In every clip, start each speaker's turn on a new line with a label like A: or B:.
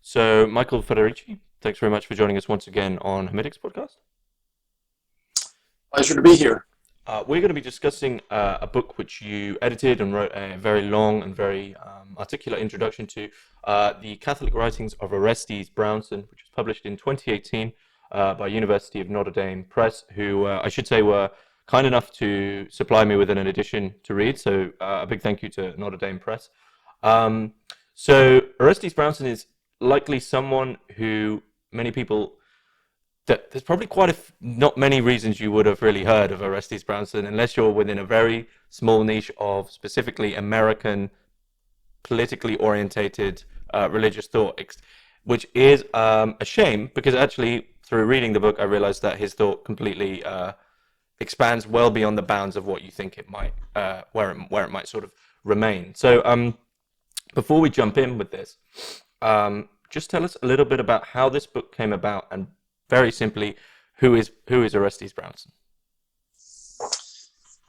A: So, Michael Federici, thanks very much for joining us once again on Hermitix podcast.
B: Pleasure to be here.
A: We're going to be discussing a book which you edited and wrote a very long and very articulate introduction to, the Catholic Writings of Orestes Brownson, which was published in 2018 by University of Notre Dame Press, who I should say were kind enough to supply me with an edition to read. So, a big thank you to Notre Dame Press. Um, so, Orestes Brownson is likely someone who many people there's probably not many reasons you would have really heard of Orestes Brownson unless you're within a very small niche of specifically American politically orientated religious thought, which is a shame because actually through reading the book I realized that his thought completely expands well beyond the bounds of what you think it might, where it might sort of remain. So before we jump in with this, just tell us a little bit about how this book came about and very simply, who is Orestes Brownson?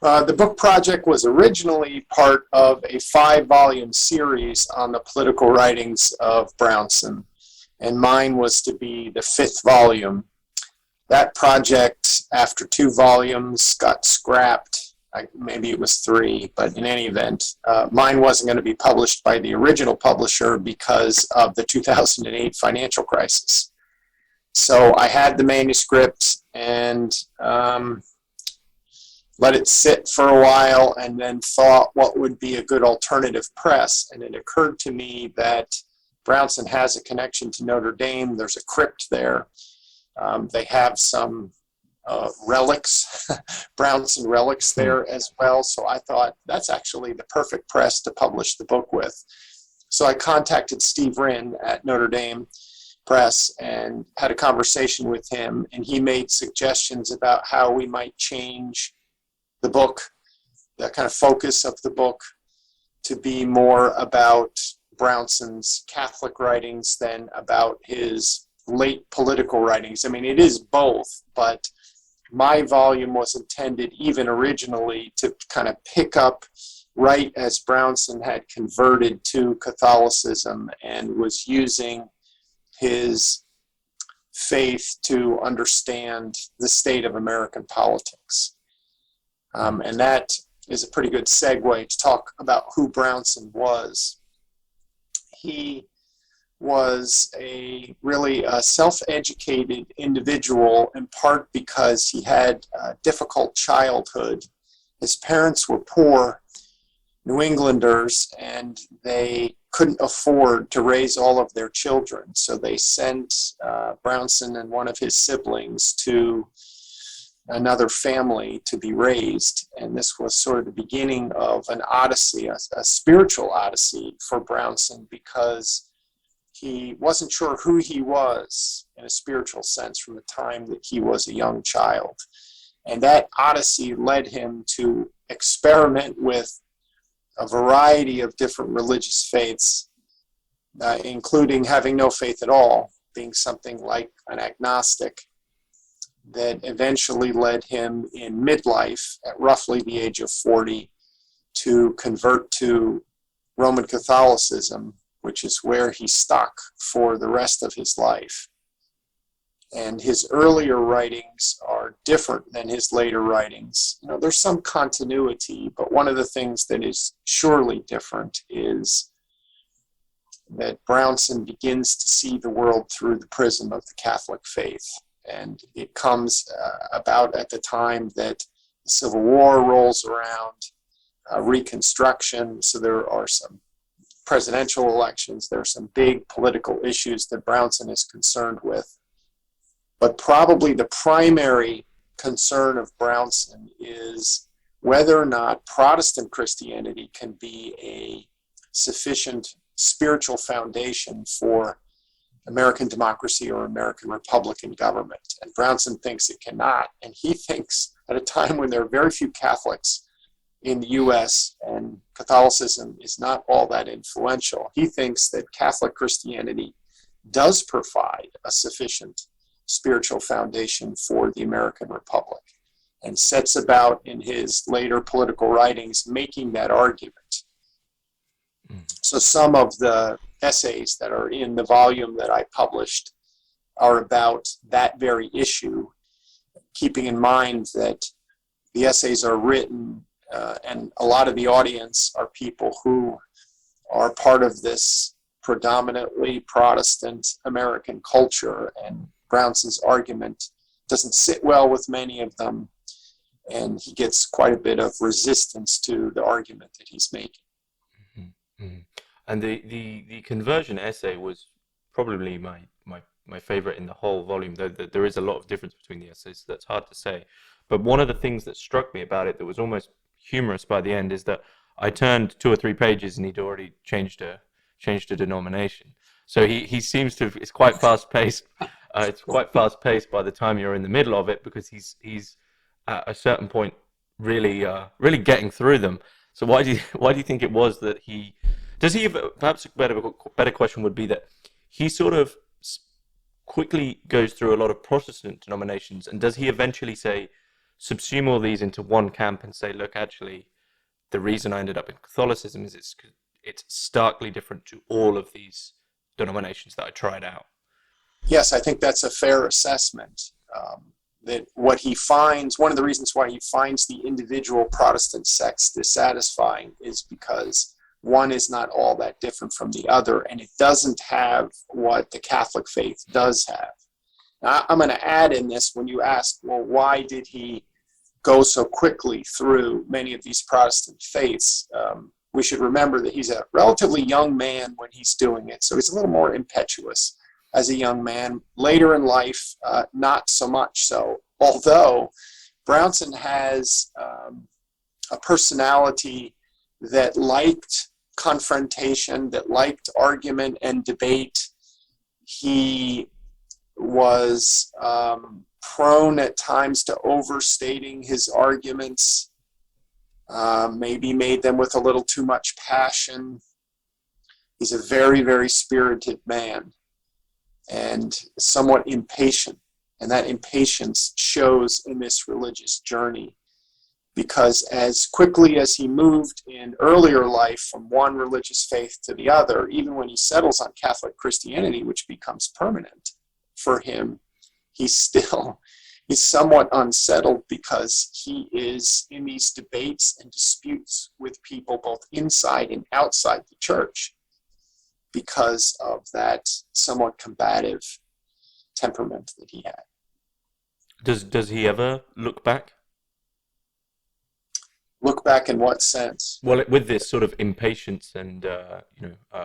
B: The book project was originally part of a 5-volume series on the political writings of Brownson, and mine was to be the 5th volume. That project, after 2 volumes, got scrapped. Maybe it was 3, but in any event, mine wasn't going to be published by the original publisher because of the 2008 financial crisis. So I had the manuscript and let it sit for a while and then thought what would be a good alternative press. And it occurred to me that Brownson has a connection to Notre Dame. There's a crypt there. They have some relics, Brownson relics there as well. So I thought that's actually the perfect press to publish the book with. So I contacted Steve Rinn at Notre Dame Press and had a conversation with him, and he made suggestions about how we might change the book, the kind of focus of the book, to be more about Brownson's Catholic writings than about his late political writings. I mean, it is both, but my volume was intended even originally to kind of pick up right as Brownson had converted to Catholicism and was using his faith to understand the state of American politics. And that is a pretty good segue to talk about who Brownson was. He was really a self-educated individual, in part because he had a difficult childhood. His parents were poor New Englanders, and they couldn't afford to raise all of their children. So they sent Brownson and one of his siblings to another family to be raised. And this was sort of the beginning of an odyssey, a spiritual odyssey for Brownson, because he wasn't sure who he was in a spiritual sense from the time that he was a young child. And that odyssey led him to experiment with a variety of different religious faiths, including having no faith at all, being something like an agnostic, that eventually led him in midlife, at roughly the age of 40, to convert to Roman Catholicism, which is where he stuck for the rest of his life. And his earlier writings are different than his later writings. You know, there's some continuity, but one of the things that is surely different is that Brownson begins to see the world through the prism of the Catholic faith. And it comes about at the time that the Civil War rolls around, Reconstruction, so there are some presidential elections, there are some big political issues that Brownson is concerned with. But probably the primary concern of Brownson is whether or not Protestant Christianity can be a sufficient spiritual foundation for American democracy or American Republican government. And Brownson thinks it cannot. And he thinks at a time when there are very few Catholics in the U.S. and Catholicism is not all that influential, he thinks that Catholic Christianity does provide a sufficient spiritual foundation for the American Republic, and sets about in his later political writings making that argument. So some of the essays that are in the volume that I published are about that very issue, keeping in mind that the essays are written and a lot of the audience are people who are part of this predominantly Protestant American culture, and Brownson's argument doesn't sit well with many of them, and he gets quite a bit of resistance to the argument that he's making.
A: And the conversion essay was probably my favorite in the whole volume, though there is a lot of difference between the essays, so that's hard to say. But one of the things that struck me about it that was almost humorous by the end is that I turned 2 or 3 pages and he'd already changed a denomination. So he seems to, it's quite fast paced. It's quite fast paced by the time you're in the middle of it, because he's at a certain point really getting through them. So why do you think it was that perhaps a better question would be that he sort of quickly goes through a lot of Protestant denominations, and does he eventually say, subsume all these into one camp and say, look, actually, the reason I ended up in Catholicism is it's starkly different to all of these denominations that I tried out?
B: Yes, I think that's a fair assessment. That what he finds, one of the reasons why he finds the individual Protestant sects dissatisfying is because one is not all that different from the other, and it doesn't have what the Catholic faith does have. Now, I'm going to add in this, when you ask, well, why did he go so quickly through many of these Protestant faiths? We should remember that he's a relatively young man when he's doing it, so he's a little more impetuous as a young man. Later in life, not so much so, although Brownson has a personality that liked confrontation, that liked argument and debate. He was prone at times to overstating his arguments, maybe made them with a little too much passion. He's a very, very spirited man and somewhat impatient. And that impatience shows in this religious journey, because as quickly as he moved in earlier life from one religious faith to the other, even when he settles on Catholic Christianity, which becomes permanent for him, he's somewhat unsettled, because he is in these debates and disputes with people both inside and outside the church because of that somewhat combative temperament that he had.
A: Does he ever look back?
B: Look back in what sense?
A: Well, with this sort of impatience and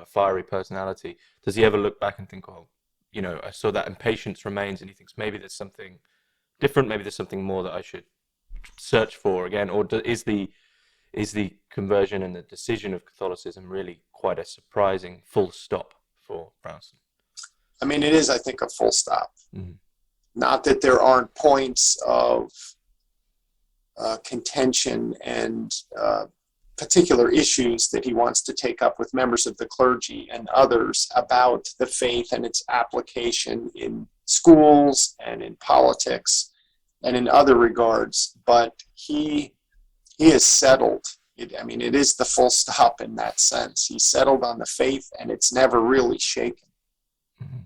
A: fiery personality, does he ever look back and think, oh, I saw that impatience remains, and he thinks maybe there's something different, maybe there's something more that I should search for again? Or is the conversion and the decision of Catholicism really quite a surprising full stop for Brownson?
B: I mean, it is, I think, a full stop.
A: Mm-hmm.
B: Not that there aren't points of contention and particular issues that he wants to take up with members of the clergy and others about the faith and its application in schools and in politics and in other regards. But he is settled. It is the full stop in that sense. He's settled on the faith, and it's never really shaken.
A: Mm-hmm.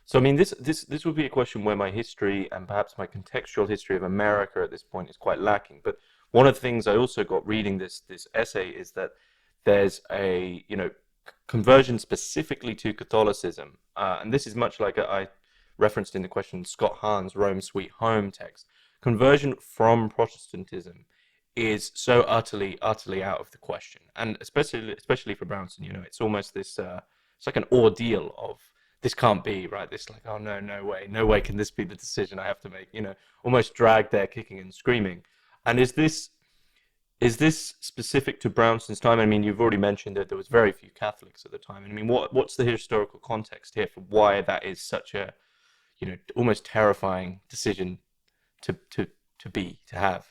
A: So, I mean, this would be a question where my history and perhaps my contextual history of America at this point is quite lacking. But one of the things I also got reading this essay is that there's a conversion specifically to Catholicism, and this is much like I referenced in the question Scott Hahn's Rome Sweet Home text. Conversion from Protestantism is so utterly out of the question, and especially for Brownson, it's almost this it's like an ordeal of, this can't be, right? This like, oh no way can this be the decision I have to make, almost dragged there kicking and screaming. And is this specific to Brownson's time? I mean, you've already mentioned that there was very few Catholics at the time. I mean, what's the historical context here for why that is such a, almost terrifying decision to have?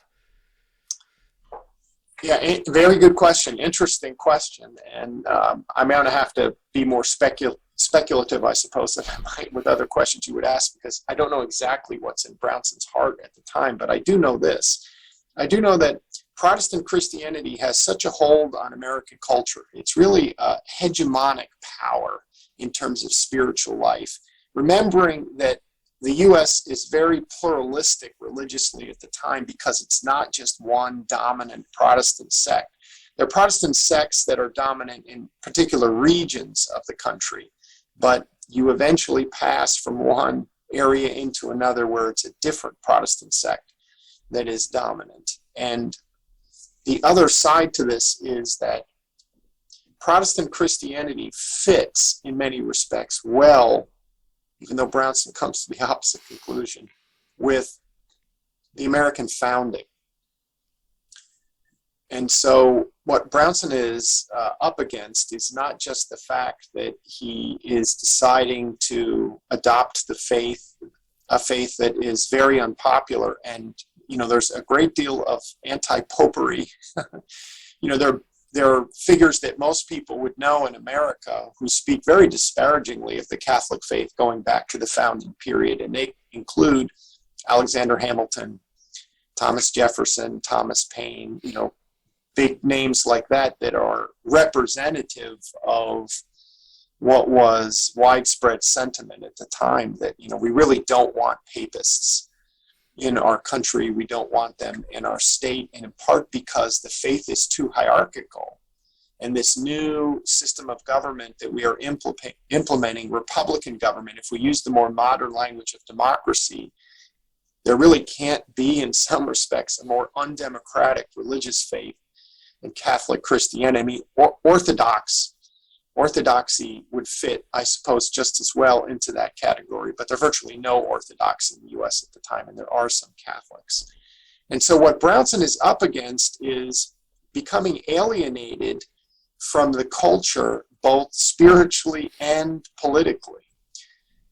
B: Yeah, very good question. Interesting question. And I'm going to have to be more speculative, I suppose, than I might with other questions you would ask, because I don't know exactly what's in Brownson's heart at the time. But I do know this. I do know that Protestant Christianity has such a hold on American culture. It's really a hegemonic power in terms of spiritual life. Remembering that the U.S. is very pluralistic religiously at the time because it's not just one dominant Protestant sect. There are Protestant sects that are dominant in particular regions of the country, but you eventually pass from one area into another where it's a different Protestant sect that is dominant. And the other side to this is that Protestant Christianity fits in many respects well, even though Brownson comes to the opposite conclusion, with the American founding. And so what Brownson is up against is not just the fact that he is deciding to adopt the faith, a faith that is very unpopular, and there's a great deal of anti-popery. There are figures that most people would know in America who speak very disparagingly of the Catholic faith going back to the founding period, and they include Alexander Hamilton, Thomas Jefferson, Thomas Paine, big names like that are representative of what was widespread sentiment at the time, that, we really don't want papists in our country. We don't want them in our state, and in part because the faith is too hierarchical. And this new system of government that we are implementing, Republican government, if we use the more modern language of democracy, there really can't be, in some respects, a more undemocratic religious faith than Catholic Christianity. I mean, Orthodoxy would fit, I suppose, just as well into that category, but there are virtually no Orthodox in the U.S. at the time, and there are some Catholics. And so what Brownson is up against is becoming alienated from the culture, both spiritually and politically.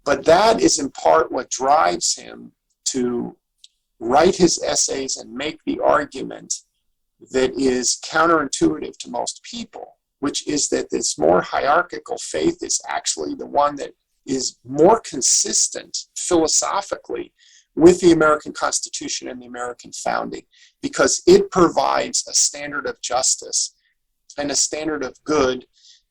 B: But that is in part what drives him to write his essays and make the argument that is counterintuitive to most people, which is that this more hierarchical faith is actually the one that is more consistent philosophically with the American Constitution and the American founding, because it provides a standard of justice and a standard of good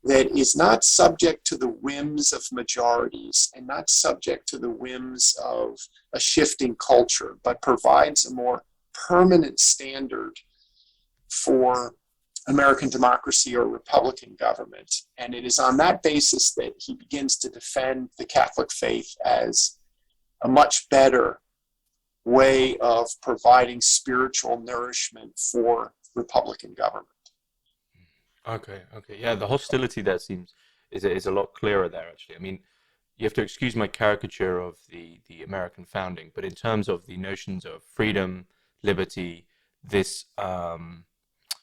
B: that is not subject to the whims of majorities and not subject to the whims of a shifting culture, but provides a more permanent standard for American democracy or Republican government. And it is on that basis that he begins to defend the Catholic faith as a much better way of providing spiritual nourishment for Republican government.
A: Okay. Yeah, the hostility there is a lot clearer there, actually. I mean, you have to excuse my caricature of the American founding, but in terms of the notions of freedom, liberty, this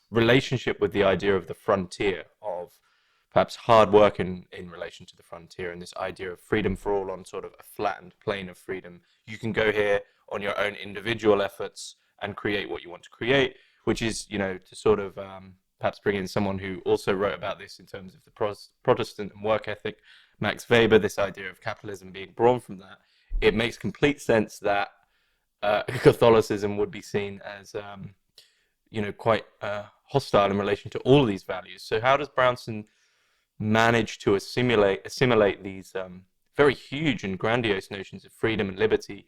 A: relationship with the idea of the frontier, of perhaps hard work in relation to the frontier, and this idea of freedom for all on sort of a flattened plane of freedom. You can go here on your own individual efforts and create what you want to create, which is, to sort of perhaps bring in someone who also wrote about this in terms of the Protestant and work ethic, Max Weber, this idea of capitalism being born from that. It makes complete sense that Catholicism would be seen as quite hostile in relation to all of these values. So how does Brownson manage to assimilate these very huge and grandiose notions of freedom and liberty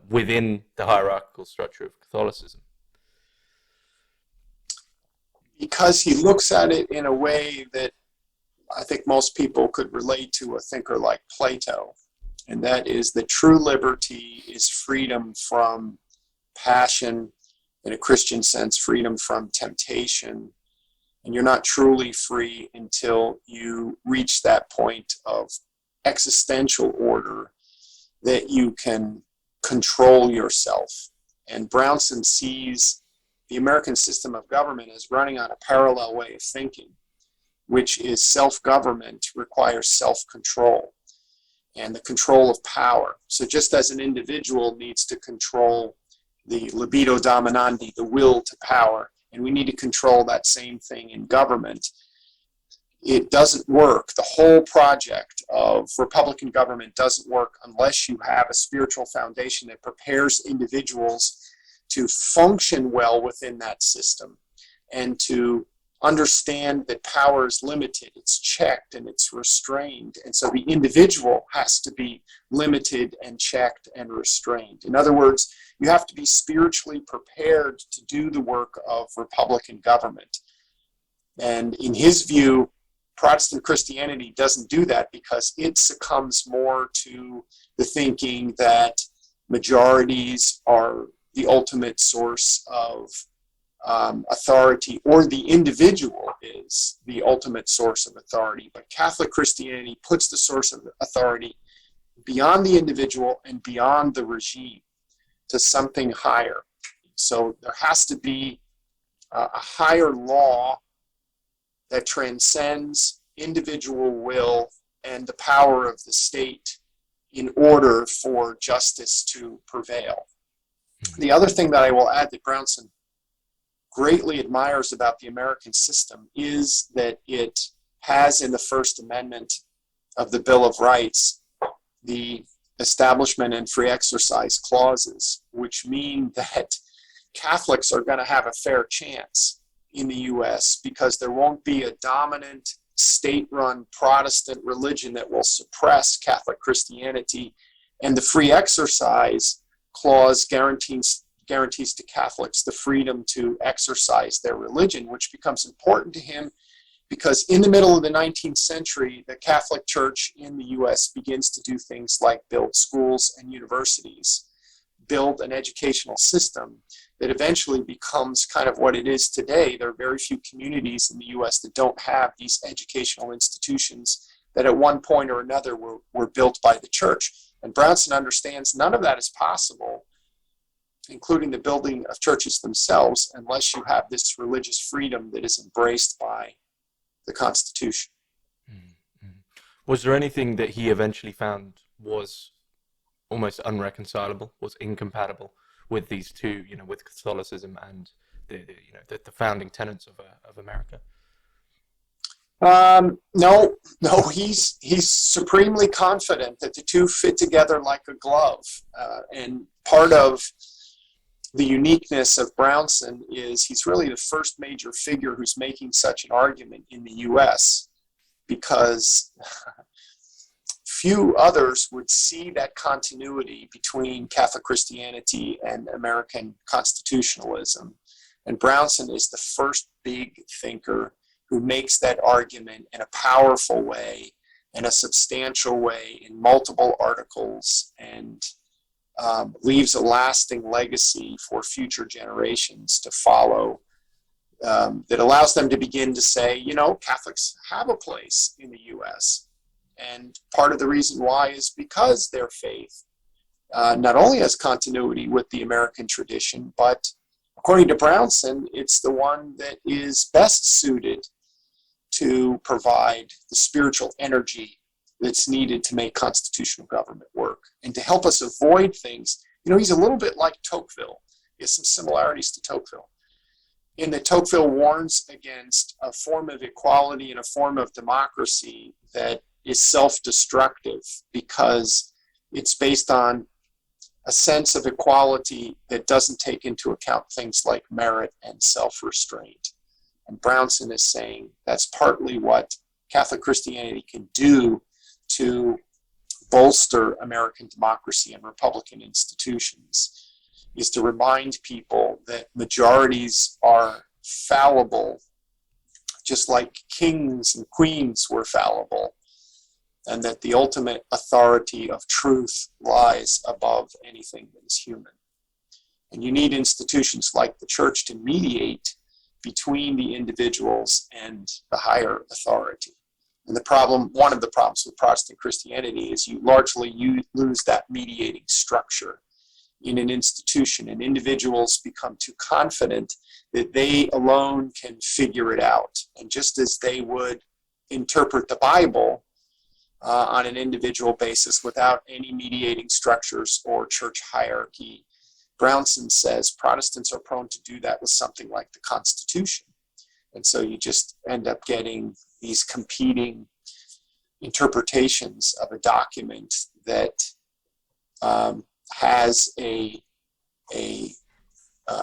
A: within the hierarchical structure of Catholicism?
B: Because he looks at it in a way that I think most people could relate to a thinker like Plato, and that is that true liberty is freedom from passion, in a Christian sense, freedom from temptation, and you're not truly free until you reach that point of existential order that you can control yourself. And Brownson sees the American system of government as running on a parallel way of thinking, which is self-government requires self-control and the control of power. So just as an individual needs to control the libido dominandi, the will to power, and we need to control that same thing in government, it doesn't work. The whole project of Republican government doesn't work unless you have a spiritual foundation that prepares individuals to function well within that system and to understand that power is limited, it's checked and it's restrained. And so the individual has to be limited and checked and restrained. In other words, you have to be spiritually prepared to do the work of Republican government. And in his view, Protestant Christianity doesn't do that because it succumbs more to the thinking that majorities are the ultimate source of authority, or the individual is the ultimate source of authority. But Catholic Christianity puts the source of authority beyond the individual and beyond the regime to something higher. So there has to be a higher law that transcends individual will and the power of the state in order for justice to prevail. The other thing that I will add that Brownson greatly admires about the American system is that it has in the First Amendment of the Bill of Rights the establishment and free exercise clauses, which mean that Catholics are going to have a fair chance in the U.S. because there won't be a dominant state-run Protestant religion that will suppress Catholic Christianity, and the free exercise clause guarantees to Catholics the freedom to exercise their religion, which becomes important to him because in the middle of the 19th century, the Catholic Church in the U.S. begins to do things like build schools and universities, build an educational system that eventually becomes kind of what it is today. There are very few communities in the U.S. that don't have these educational institutions that at one point or another were built by the church. And Brownson understands none of that is possible, including the building of churches themselves, unless you have this religious freedom that is embraced by the Constitution.
A: Mm-hmm. Was there anything that he eventually found was almost unreconcilable, was incompatible with these two, with Catholicism and the founding tenets of America?
B: No, he's supremely confident that the two fit together like a glove. And part of the uniqueness of Brownson is he's really the first major figure who's making such an argument in the U.S. because few others would see that continuity between Catholic Christianity and American constitutionalism. And Brownson is the first big thinker who makes that argument in a powerful way, in a substantial way, in multiple articles, and leaves a lasting legacy for future generations to follow that allows them to begin to say, Catholics have a place in the U.S. And part of the reason why is because their faith not only has continuity with the American tradition, but according to Brownson, it's the one that is best suited to provide the spiritual energy that's needed to make constitutional government work and to help us avoid things. He's a little bit like Tocqueville. He has some similarities to Tocqueville, in that Tocqueville warns against a form of equality and a form of democracy that is self-destructive because it's based on a sense of equality that doesn't take into account things like merit and self-restraint. And Brownson is saying that's partly what Catholic Christianity can do to bolster American democracy and Republican institutions, is to remind people that majorities are fallible, just like kings and queens were fallible, and that the ultimate authority of truth lies above anything that is human. And you need institutions like the church to mediate between the individuals and the higher authority. And one of the problems with Protestant Christianity is you lose that mediating structure in an institution, and individuals become too confident that they alone can figure it out. And just as they would interpret the Bible on an individual basis without any mediating structures or church hierarchy, Brownson says Protestants are prone to do that with something like the Constitution. And so you just end up getting these competing interpretations of a document that has a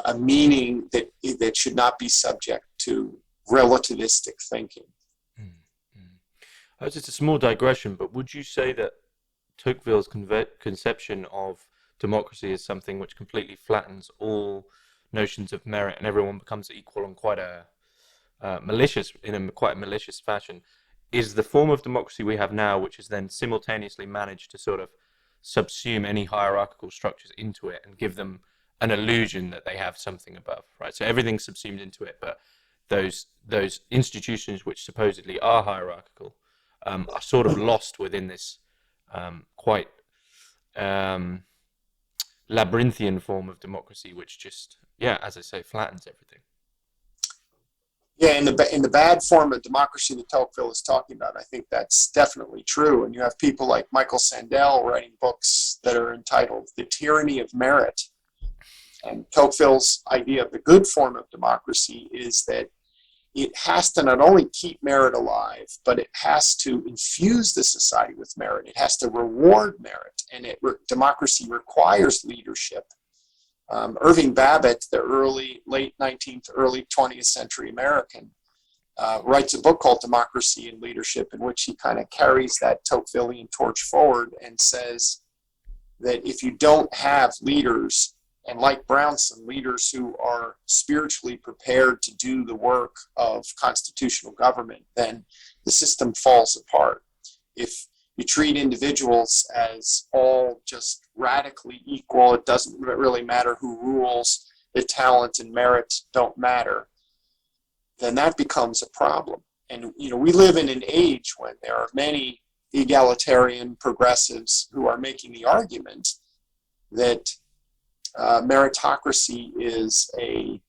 B: a meaning that should not be subject to relativistic thinking.
A: It's a small digression, but would you say that Tocqueville's conception of democracy is something which completely flattens all notions of merit and everyone becomes equal on quite a quite malicious fashion, is the form of democracy we have now, which has then simultaneously managed to sort of subsume any hierarchical structures into it and give them an illusion that they have something above, right? So everything's subsumed into it, but those institutions which supposedly are hierarchical are sort of lost within this quite labyrinthian form of democracy, which just, yeah, as I say, flattens everything.
B: Yeah, in the bad form of democracy that Tocqueville is talking about, I think that's definitely true. And you have people like Michael Sandel writing books that are entitled The Tyranny of Merit. And Tocqueville's idea of the good form of democracy is that it has to not only keep merit alive, but it has to infuse the society with merit. It has to reward merit, and democracy requires leadership. Irving Babbitt, the late 19th, early 20th century American, writes a book called Democracy and Leadership, in which he kind of carries that Tocquevillian torch forward and says that if you don't have leaders, and like Brownson, leaders who are spiritually prepared to do the work of constitutional government, then the system falls apart. If you treat individuals as all just radically equal, it doesn't really matter who rules, the talent and merit don't matter, then that becomes a problem. And we live in an age when there are many egalitarian progressives who are making the argument that meritocracy is a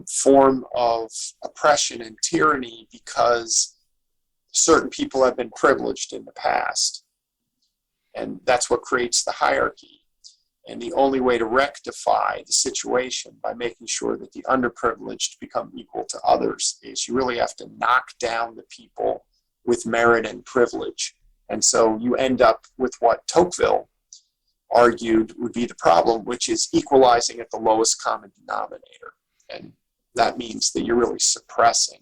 B: form of oppression and tyranny because certain people have been privileged in the past. And that's what creates the hierarchy. And the only way to rectify the situation by making sure that the underprivileged become equal to others is you really have to knock down the people with merit and privilege. And so you end up with what Tocqueville argued would be the problem, which is equalizing at the lowest common denominator. And that means that you're really suppressing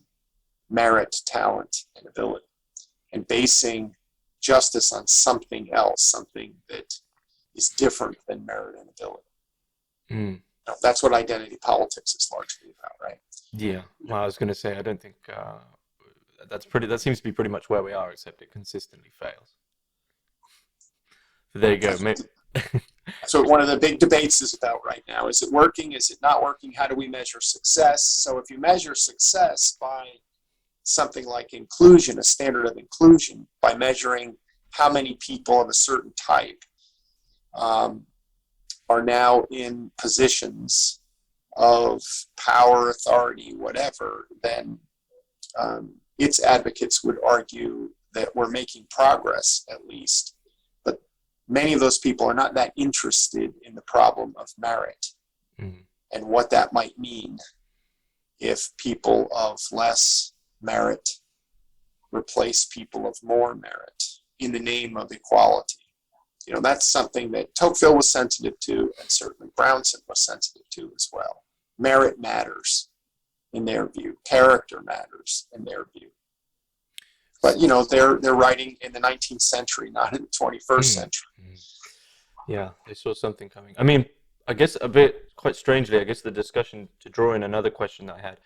B: merit, talent, and ability, and basing justice on something else, something that is different than merit and ability. That's what identity politics is largely about, right?
A: Yeah, well, I was going to say, I don't think that seems to be pretty much where we are, except it consistently fails. So there you go.
B: So one of the big debates is about right now. Is it working? Is it not working? How do we measure success? So if you measure success by something like inclusion, a standard of inclusion, by measuring how many people of a certain type are now in positions of power, authority, whatever, then its advocates would argue that we're making progress, at least. But many of those people are not that interested in the problem of merit and what that might mean if people of less merit replace people of more merit in the name of equality. That's something that Tocqueville was sensitive to, and certainly Brownson was sensitive to as well. Merit matters in their view. Character matters in their view. But they're writing in the 19th century, not in the 21st century.
A: Yeah, they saw something coming. I mean, I guess quite strangely, I guess the discussion, to draw in another question that I had,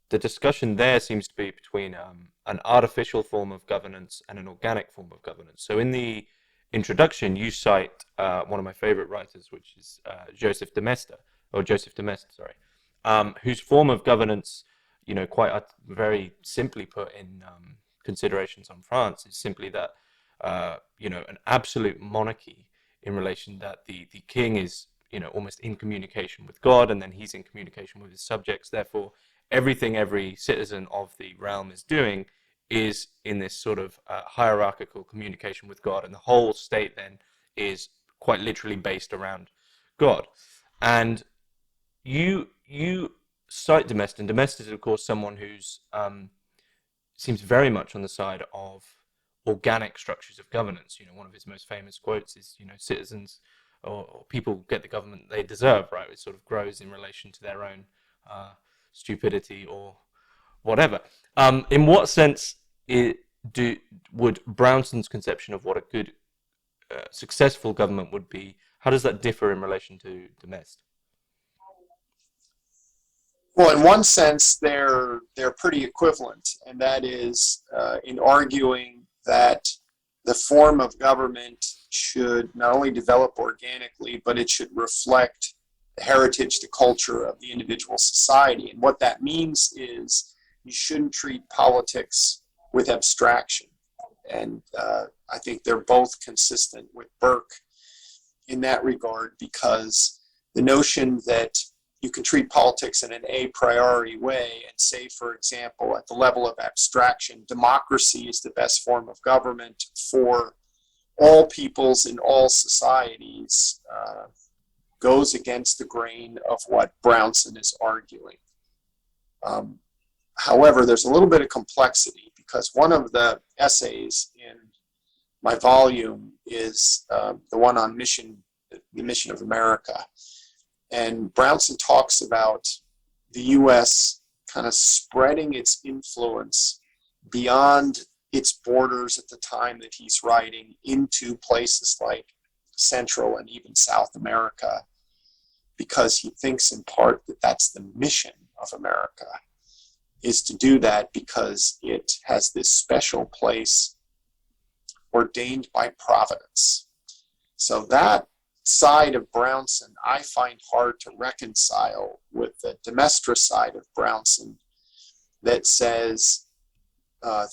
A: the discussion there seems to be between an artificial form of governance and an organic form of governance. So in the introduction, you cite one of my favorite writers, which is Joseph De Maistre, whose form of governance, quite very simply put in considerations on France, is simply that, an absolute monarchy in relation that the king is, almost in communication with God, and then he's in communication with his subjects. Therefore, everything every citizen of the realm is doing is in this sort of hierarchical communication with God, and the whole state then is quite literally based around God. And you cite De Maistre, and De Maistre is of course someone who's seems very much on the side of organic structures of governance. One of his most famous quotes is, citizens or people get the government they deserve, right? It sort of grows in relation to their own stupidity or whatever. In what sense would Brownson's conception of what a good, successful government would be, how does that differ in relation to De Maistre?
B: Well, in one sense, they're pretty equivalent, and that is in arguing that the form of government should not only develop organically, but it should reflect the heritage, the culture of the individual society. And what that means is you shouldn't treat politics with abstraction. And I think they're both consistent with Burke in that regard, because the notion that you can treat politics in an a priori way and say, for example, at the level of abstraction, democracy is the best form of government for all peoples in all societies, goes against the grain of what Brownson is arguing. However, there's a little bit of complexity, because one of the essays in my volume is the one on the mission of America. And Brownson talks about the U.S. kind of spreading its influence beyond its borders at the time that he's writing into places like Central and even South America, because he thinks in part that that's the mission of America, is to do that because it has this special place ordained by Providence. So that side of Brownson I find hard to reconcile with the De Maistre side of Brownson that says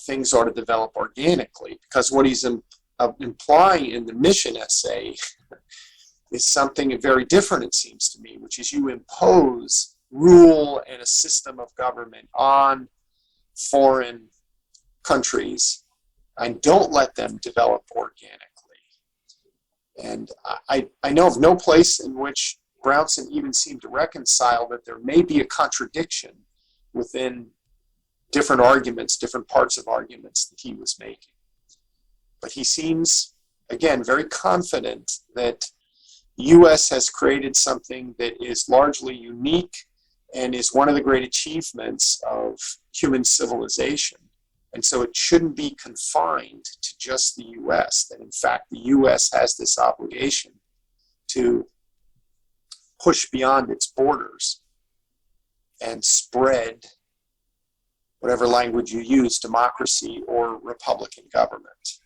B: things ought to develop organically, because what he's implying in the mission essay is something very different, it seems to me, which is you impose rule and a system of government on foreign countries and don't let them develop organically. And I know of no place in which Brownson even seemed to reconcile that there may be a contradiction within different arguments, different parts of arguments that he was making. But he seems, again, very confident that the U.S. has created something that is largely unique and is one of the great achievements of human civilization. And so it shouldn't be confined to just the U.S., that in fact the U.S. has this obligation to push beyond its borders and spread, whatever language you use, democracy or republican government.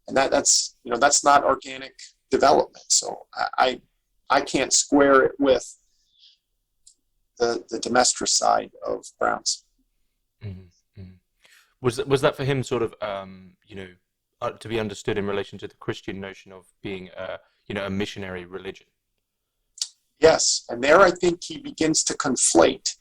B: And that's not organic development. So I can't square it with the De Maistre side of Brownson.
A: Mm-hmm. Was that for him sort of to be understood in relation to the Christian notion of being a missionary religion?
B: Yes, and there I think he begins to conflate.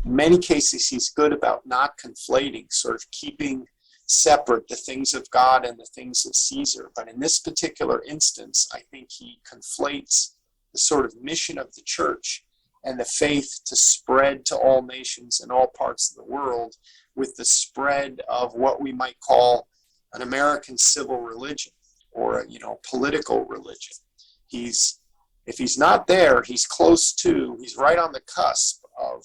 B: In many cases, he's good about not conflating, sort of keeping separate the things of God and the things of Caesar. But in this particular instance, I think he conflates the sort of mission of the church and the faith to spread to all nations in all parts of the world with the spread of what we might call an American civil religion or political religion. If he's not there, he's close to, he's right on the cusp of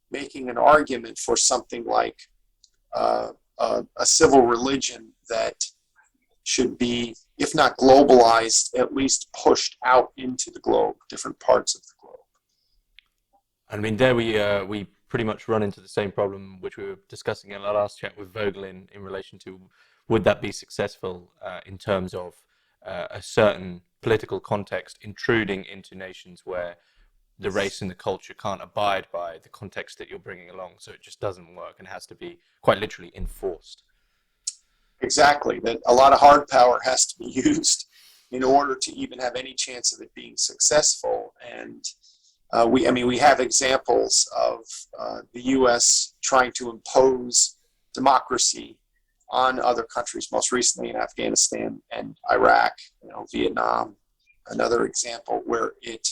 B: making an argument for something like a civil religion that should be, if not globalized, at least pushed out into the globe, different parts of the globe.
A: I mean, there we pretty much run into the same problem which we were discussing in our last chat with Vogelin in relation to would that be successful in terms of a certain political context intruding into nations where the race and the culture can't abide by the context that you're bringing along, so it just doesn't work and has to be quite literally enforced.
B: Exactly, that a lot of hard power has to be used in order to even have any chance of it being successful. And we have examples of the U.S. trying to impose democracy on other countries, most recently in Afghanistan and Iraq, Vietnam, another example where it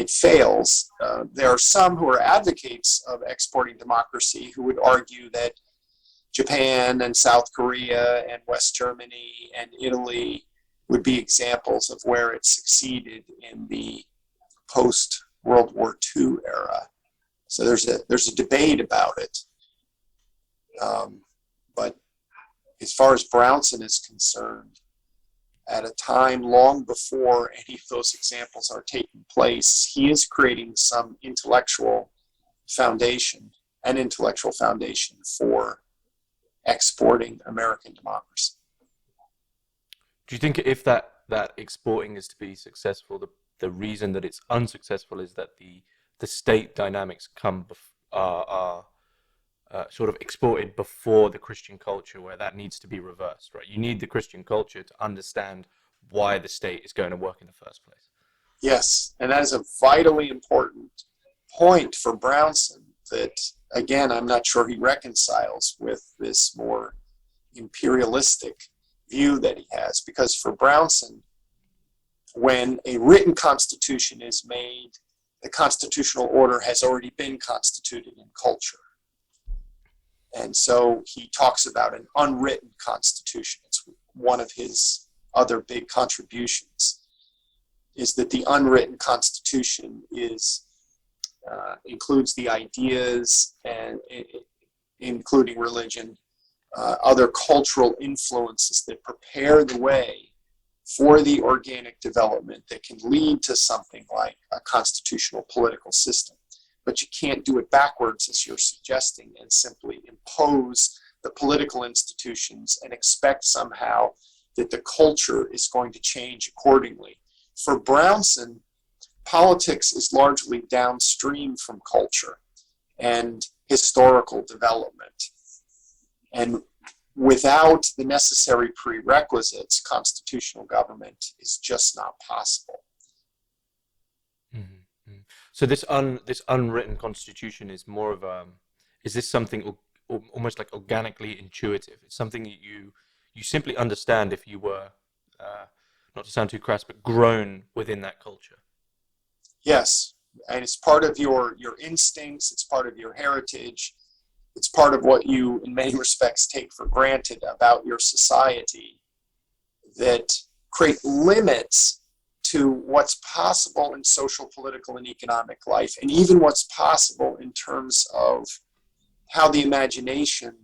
B: fails. There are some who are advocates of exporting democracy who would argue that Japan and South Korea and West Germany and Italy would be examples of where it succeeded in the post-World War II era. So there's a debate about it. But as far as Brownson is concerned, at a time long before any of those examples are taking place, he is creating some intellectual foundation for exporting American democracy.
A: Do you think if that exporting is to be successful, the reason that it's unsuccessful is that the state dynamics are sort of exported before the Christian culture, where that needs to be reversed, right? You need the Christian culture to understand why the state is going to work in the first place.
B: Yes, and that is a vitally important point for Brownson that, again, I'm not sure he reconciles with this more imperialistic view that he has, because for Brownson, when a written constitution is made, the constitutional order has already been constituted in culture. And so he talks about an unwritten constitution. It's one of his other big contributions, is that the unwritten constitution includes the ideas, and including religion, other cultural influences that prepare the way for the organic development that can lead to something like a constitutional political system. But you can't do it backwards, as you're suggesting, and simply impose the political institutions and expect somehow that the culture is going to change accordingly. For Brownson, politics is largely downstream from culture and historical development. And without the necessary prerequisites, constitutional government is just not possible.
A: Mm-hmm. So this unwritten constitution is more of is this something almost like organically intuitive? It's something that you simply understand if you were, not to sound too crass, but grown within that culture.
B: Yes, and it's part of your instincts, it's part of your heritage, it's part of what you, in many respects, take for granted about your society that create limits to what's possible in social, political, and economic life, and even what's possible in terms of how the imagination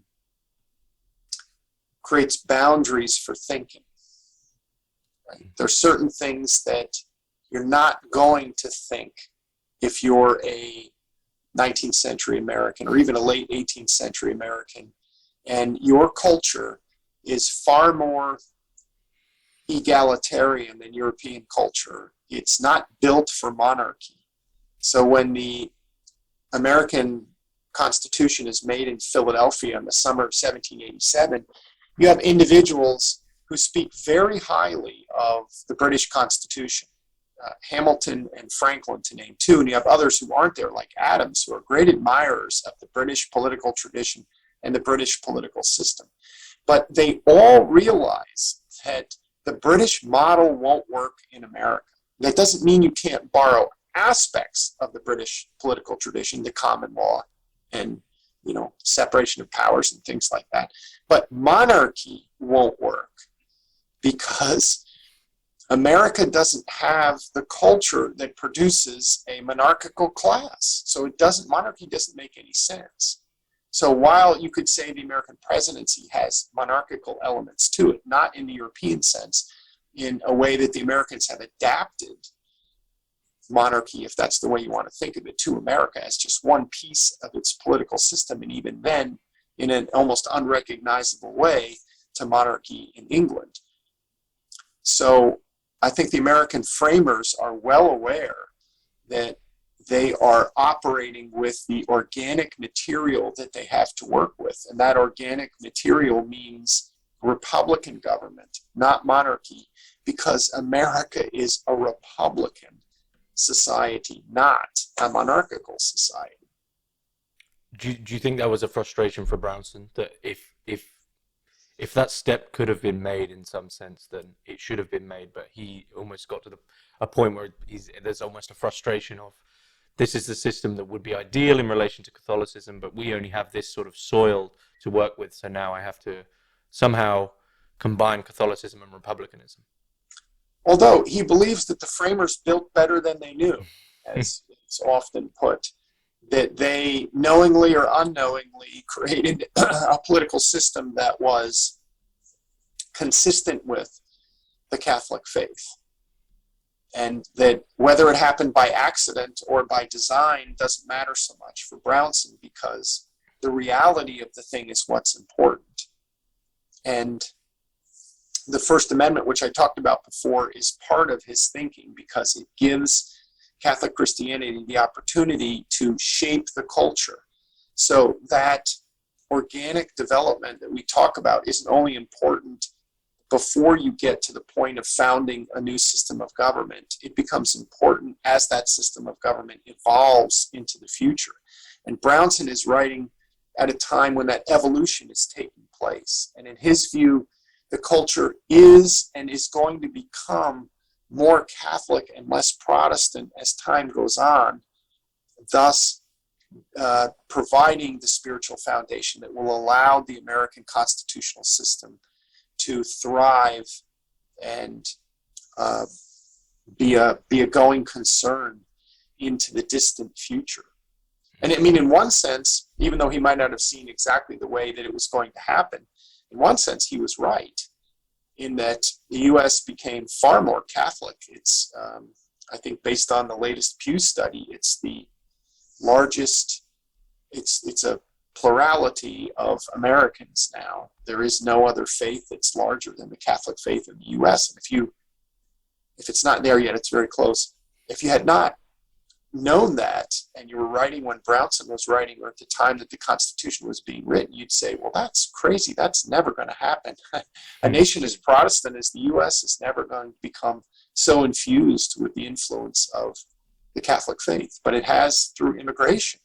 B: creates boundaries for thinking. Right? There are certain things that you're not going to think if you're a 19th century American or even a late 18th century American, and your culture is far more egalitarian than European culture. It's not built for monarchy. So when the American Constitution is made in Philadelphia in the summer of 1787, you have individuals who speak very highly of the British Constitution. Hamilton and Franklin, to name two, and you have others who aren't there, like Adams, who are great admirers of the British political tradition and the British political system. But they all realize that the British model won't work in America. That doesn't mean you can't borrow aspects of the British political tradition, the common law, and separation of powers and things like that. But monarchy won't work because America doesn't have the culture that produces a monarchical class. So monarchy doesn't make any sense. So while you could say the American presidency has monarchical elements to it, not in the European sense, in a way that the Americans have adapted monarchy, if that's the way you want to think of it, to America as just one piece of its political system, and even then in an almost unrecognizable way to monarchy in England. So I think the American framers are well aware that they are operating with the organic material that they have to work with. And that organic material means Republican government, not monarchy, because America is a Republican society, not a monarchical society.
A: Do you think that was a frustration for Brownson, that if that step could have been made in some sense, then it should have been made, but he almost got to a point where there's almost a frustration of, this is the system that would be ideal in relation to Catholicism, but we only have this sort of soil to work with, so now I have to somehow combine Catholicism and republicanism.
B: although he believes that the framers built better than they knew, as it's often put, that they knowingly or unknowingly created a political system that was consistent with the Catholic faith. And that whether it happened by accident or by design doesn't matter so much for Brownson, because the reality of the thing is what's important. And the First Amendment, which I talked about before, is part of his thinking because it gives Catholic Christianity the opportunity to shape the culture. So that organic development that we talk about isn't only important before you get to the point of founding a new system of government. It becomes important as that system of government evolves into the future. And Brownson is writing at a time when that evolution is taking place. And in his view, the culture is and is going to become more Catholic and less Protestant as time goes on, thus providing the spiritual foundation that will allow the American constitutional system to thrive and be a going concern into the distant future. And I mean, in one sense, even though he might not have seen exactly the way that it was going to happen, in one sense, he was right in that the U.S. became far more Catholic. It's, I think, based on the latest Pew study, it's the largest, it's a plurality of Americans now. There is no other faith that's larger than the Catholic faith in the U.S. And if it's not there yet, it's very close. If you had not known that, and you were writing when Brownson was writing, or at the time that the Constitution was being written, you'd say, well, that's crazy. That's never going to happen. A nation as Protestant as the U.S. is never going to become so infused with the influence of the Catholic faith. But it has through immigration.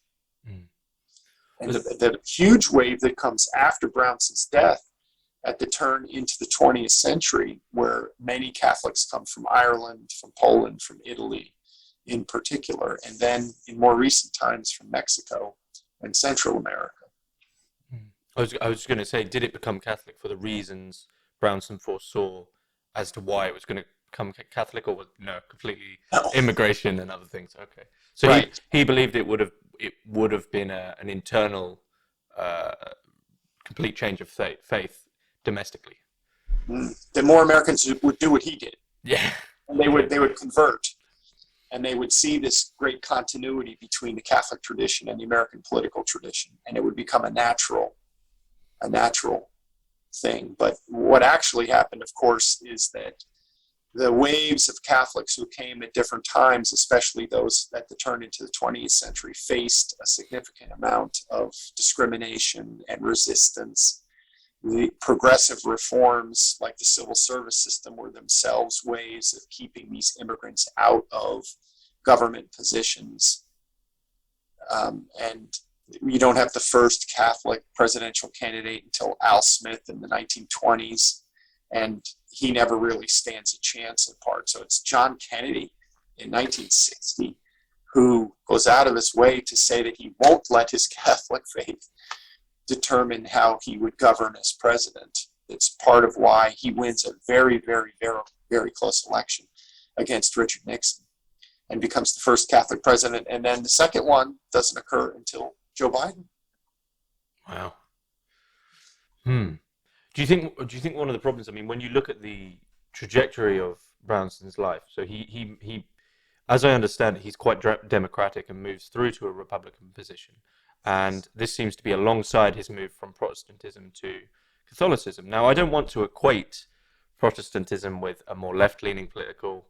B: And the huge wave that comes after Brownson's death at the turn into the 20th century, where many Catholics come from Ireland, from Poland, from Italy in particular, and then in more recent times from Mexico and Central America.
A: I was going to say, did it become Catholic for the reasons Brownson foresaw as to why it was going to become Catholic, or was completely immigration and other things? Okay, so right. he believed it would have been an internal complete change of faith domestically.
B: The more Americans would do what he did,
A: yeah,
B: and they would convert. And they would see this great continuity between the Catholic tradition and the American political tradition, and it would become a natural thing. But what actually happened, of course, is that the waves of Catholics who came at different times, especially those at the turn into the 20th century, faced a significant amount of discrimination and resistance. The progressive reforms, like the civil service system, were themselves ways of keeping these immigrants out of government positions. And you don't have the first Catholic presidential candidate until Al Smith in the 1920s, and he never really stands a chance in part. So it's John Kennedy in 1960 who goes out of his way to say that he won't let his Catholic faith determine how he would govern as president. It's part of why he wins a very, very, very, very close election against Richard Nixon and becomes the first Catholic president. And then the second one doesn't occur until Joe Biden.
A: Wow. Do you think one of the problems, I mean, when you look at the trajectory of Brownson's life, so he as I understand it, he's quite democratic and moves through to a Republican position. And this seems to be alongside his move from Protestantism to Catholicism. Now, I don't want to equate Protestantism with a more left-leaning political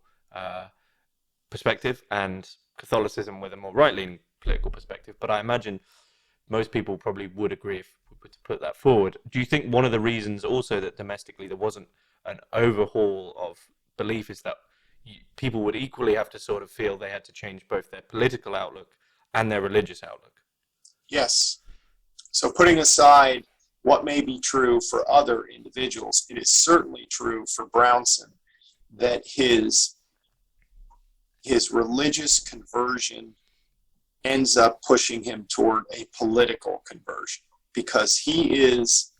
A: perspective and Catholicism with a more right-leaning political perspective, but I imagine most people probably would agree if we were to put that forward. Do you think one of the reasons also that domestically there wasn't an overhaul of belief is that people would equally have to sort of feel they had to change both their political outlook and their religious outlook?
B: Yes. So putting aside what may be true for other individuals, it is certainly true for Brownson that his religious conversion ends up pushing him toward a political conversion, because he is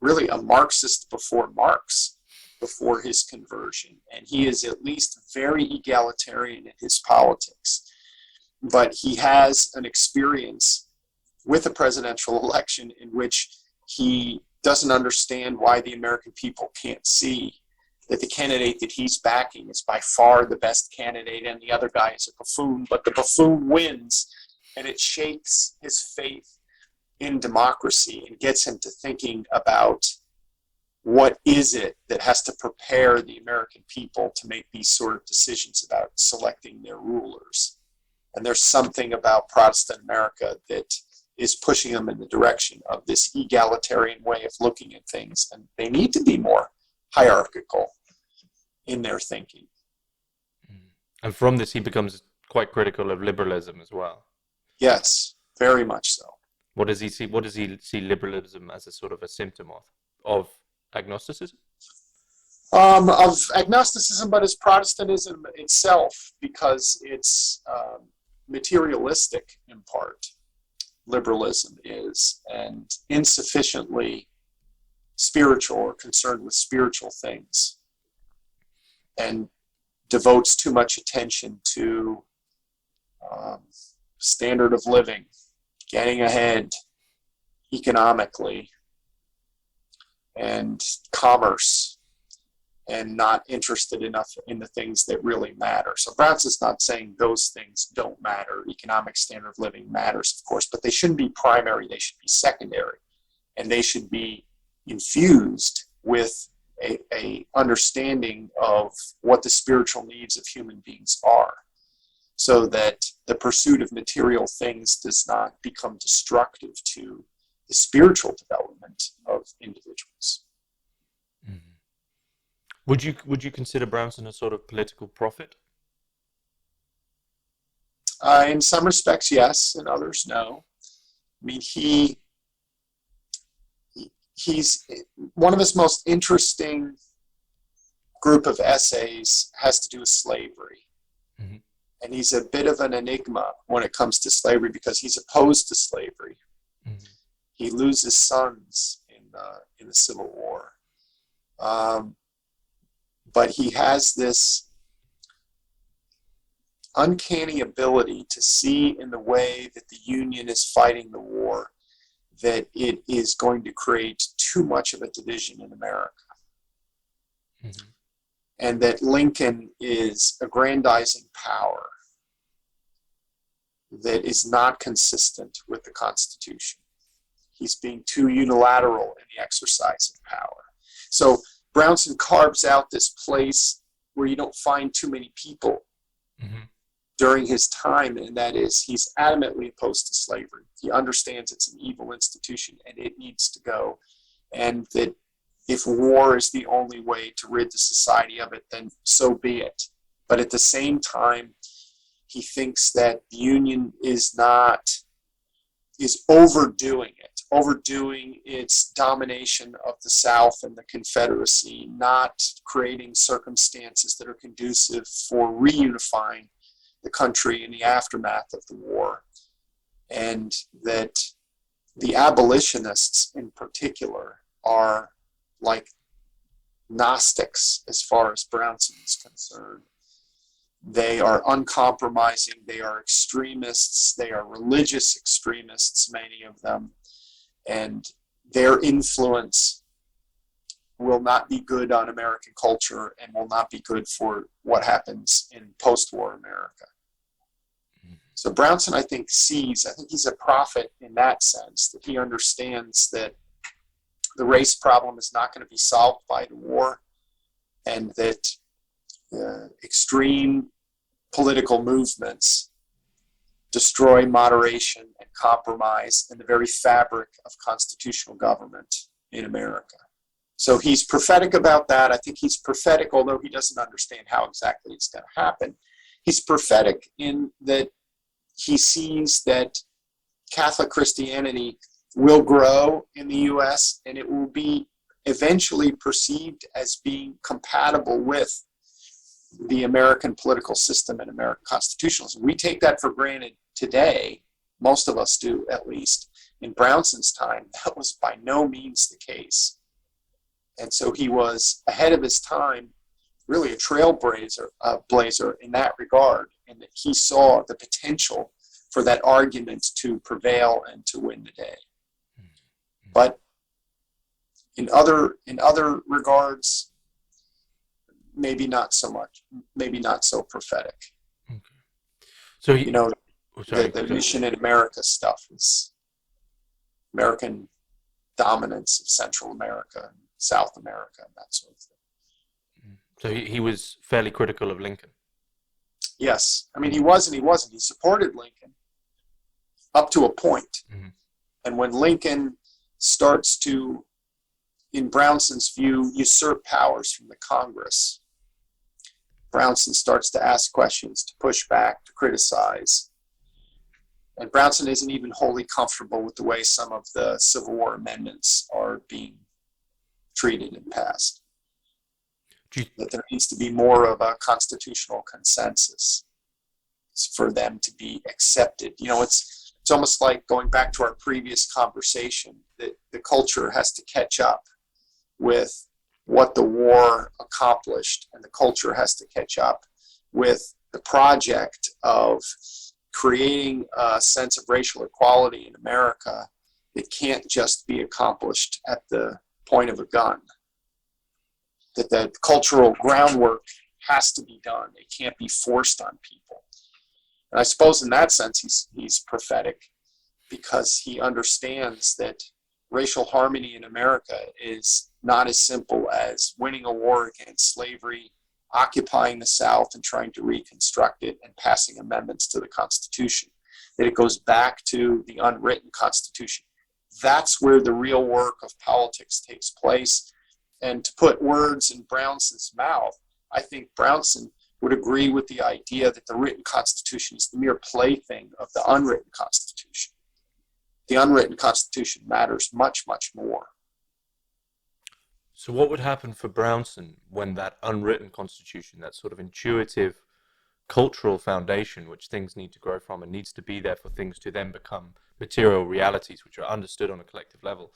B: really a Marxist before Marx. before his conversion, and he is at least very egalitarian in his politics. But he has an experience with a presidential election in which he doesn't understand why the American people can't see that the candidate that he's backing is by far the best candidate and the other guy is a buffoon, but the buffoon wins, and it shakes his faith in democracy and gets him to thinking about what is it that has to prepare the American people to make these sort of decisions about selecting their rulers. And there's something about Protestant America that is pushing them in the direction of this egalitarian way of looking at things. And they need to be more hierarchical in their thinking.
A: And from this, he becomes quite critical of liberalism as well.
B: Yes, very much so.
A: What does he see? What does he see liberalism as a sort of a symptom of agnosticism?
B: Of agnosticism, but as Protestantism itself, because it's materialistic in part. Liberalism is, and insufficiently spiritual or concerned with spiritual things, and devotes too much attention to standard of living, getting ahead economically, and commerce, and not interested enough in the things that really matter. So Brownson's not saying those things don't matter. Economic standard of living matters, of course, but they shouldn't be primary, they should be secondary. And they should be infused with a understanding of what the spiritual needs of human beings are, so that the pursuit of material things does not become destructive to the spiritual development of individuals.
A: Mm-hmm. Would you consider Brownson a sort of political prophet?
B: In some respects, yes. In others, no. I mean, he's one of his most interesting group of essays has to do with slavery. Mm-hmm. And he's a bit of an enigma when it comes to slavery because he's opposed to slavery. Mm-hmm. He loses sons in the Civil War. But he has this uncanny ability to see in the way that the Union is fighting the war that it is going to create too much of a division in America. Mm-hmm. And that Lincoln is aggrandizing power that is not consistent with the Constitution. He's being too unilateral in the exercise of power. So Brownson carves out this place where you don't find too many people mm-hmm. during his time, and that is he's adamantly opposed to slavery. He understands it's an evil institution and it needs to go, and that if war is the only way to rid the society of it, then so be it. But at the same time, he thinks that the Union is overdoing its domination of the South and the Confederacy, not creating circumstances that are conducive for reunifying the country in the aftermath of the war. And that the abolitionists in particular are like Gnostics as far as Brownson is concerned. They are uncompromising, they are extremists, they are religious extremists, many of them, and their influence will not be good on American culture and will not be good for what happens in post-war America. So Brownson, I think he's a prophet in that sense, that he understands that the race problem is not going to be solved by the war, and that extreme political movements destroy moderation and compromise and the very fabric of constitutional government in America. So he's prophetic about that. I think he's prophetic, although he doesn't understand how exactly it's going to happen. He's prophetic in that he sees that Catholic Christianity will grow in the U.S. and it will be eventually perceived as being compatible with the American political system and American constitutionalism. We take that for granted today. Most of us do, at least. In Brownson's time, that was by no means the case. And so he was ahead of his time, really a blazer in that regard, and that he saw the potential for that argument to prevail and to win the day. But in other regards, maybe not so much, maybe not so prophetic.
A: Okay. So he,
B: the mission in America stuff is American dominance of Central America and South America and that sort of thing.
A: So he was fairly critical of Lincoln.
B: Yes. I mean, he was and he wasn't. He supported Lincoln up to a point.
A: Mm-hmm.
B: And when Lincoln starts to, in Brownson's view, usurp powers from the Congress, Brownson starts to ask questions, to push back, to criticize. And Brownson isn't even wholly comfortable with the way some of the Civil War amendments are being treated and passed. That there needs to be more of a constitutional consensus for them to be accepted. It's almost like going back to our previous conversation, that the culture has to catch up with what the war accomplished, and the culture has to catch up with the project of creating a sense of racial equality in America that can't just be accomplished at the point of a gun. That the cultural groundwork has to be done. It can't be forced on people. And I suppose in that sense he's prophetic, because he understands that racial harmony in America is not as simple as winning a war against slavery, occupying the South and trying to reconstruct it, and passing amendments to the Constitution. That it goes back to the Unwritten Constitution. That's where the real work of politics takes place. And to put words in Brownson's mouth, I think Brownson would agree with the idea that the written Constitution is the mere plaything of the unwritten Constitution. The unwritten Constitution matters much, much more.
A: So what would happen for Brownson when that unwritten Constitution, that sort of intuitive cultural foundation which things need to grow from and needs to be there for things to then become material realities which are understood on a collective level,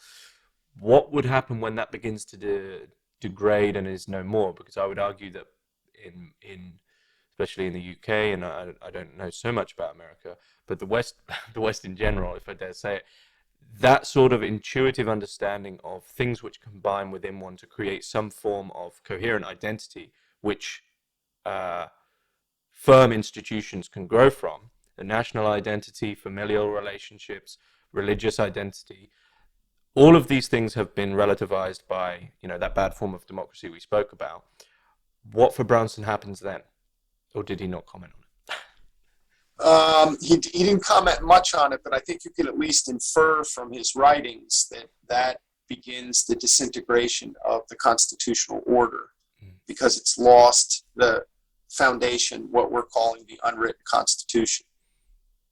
A: what would happen when that begins to degrade and is no more? Because I would argue that in especially in the UK, and I don't know so much about America, but the West in general, if I dare say it, that sort of intuitive understanding of things which combine within one to create some form of coherent identity, which firm institutions can grow from, the national identity, familial relationships, religious identity. All of these things have been relativized by, that bad form of democracy we spoke about. What for Brownson happens then? Or did he not comment on it?
B: He didn't comment much on it, but I think you can at least infer from his writings that begins the disintegration of the constitutional order, because it's lost the foundation, what we're calling the unwritten Constitution.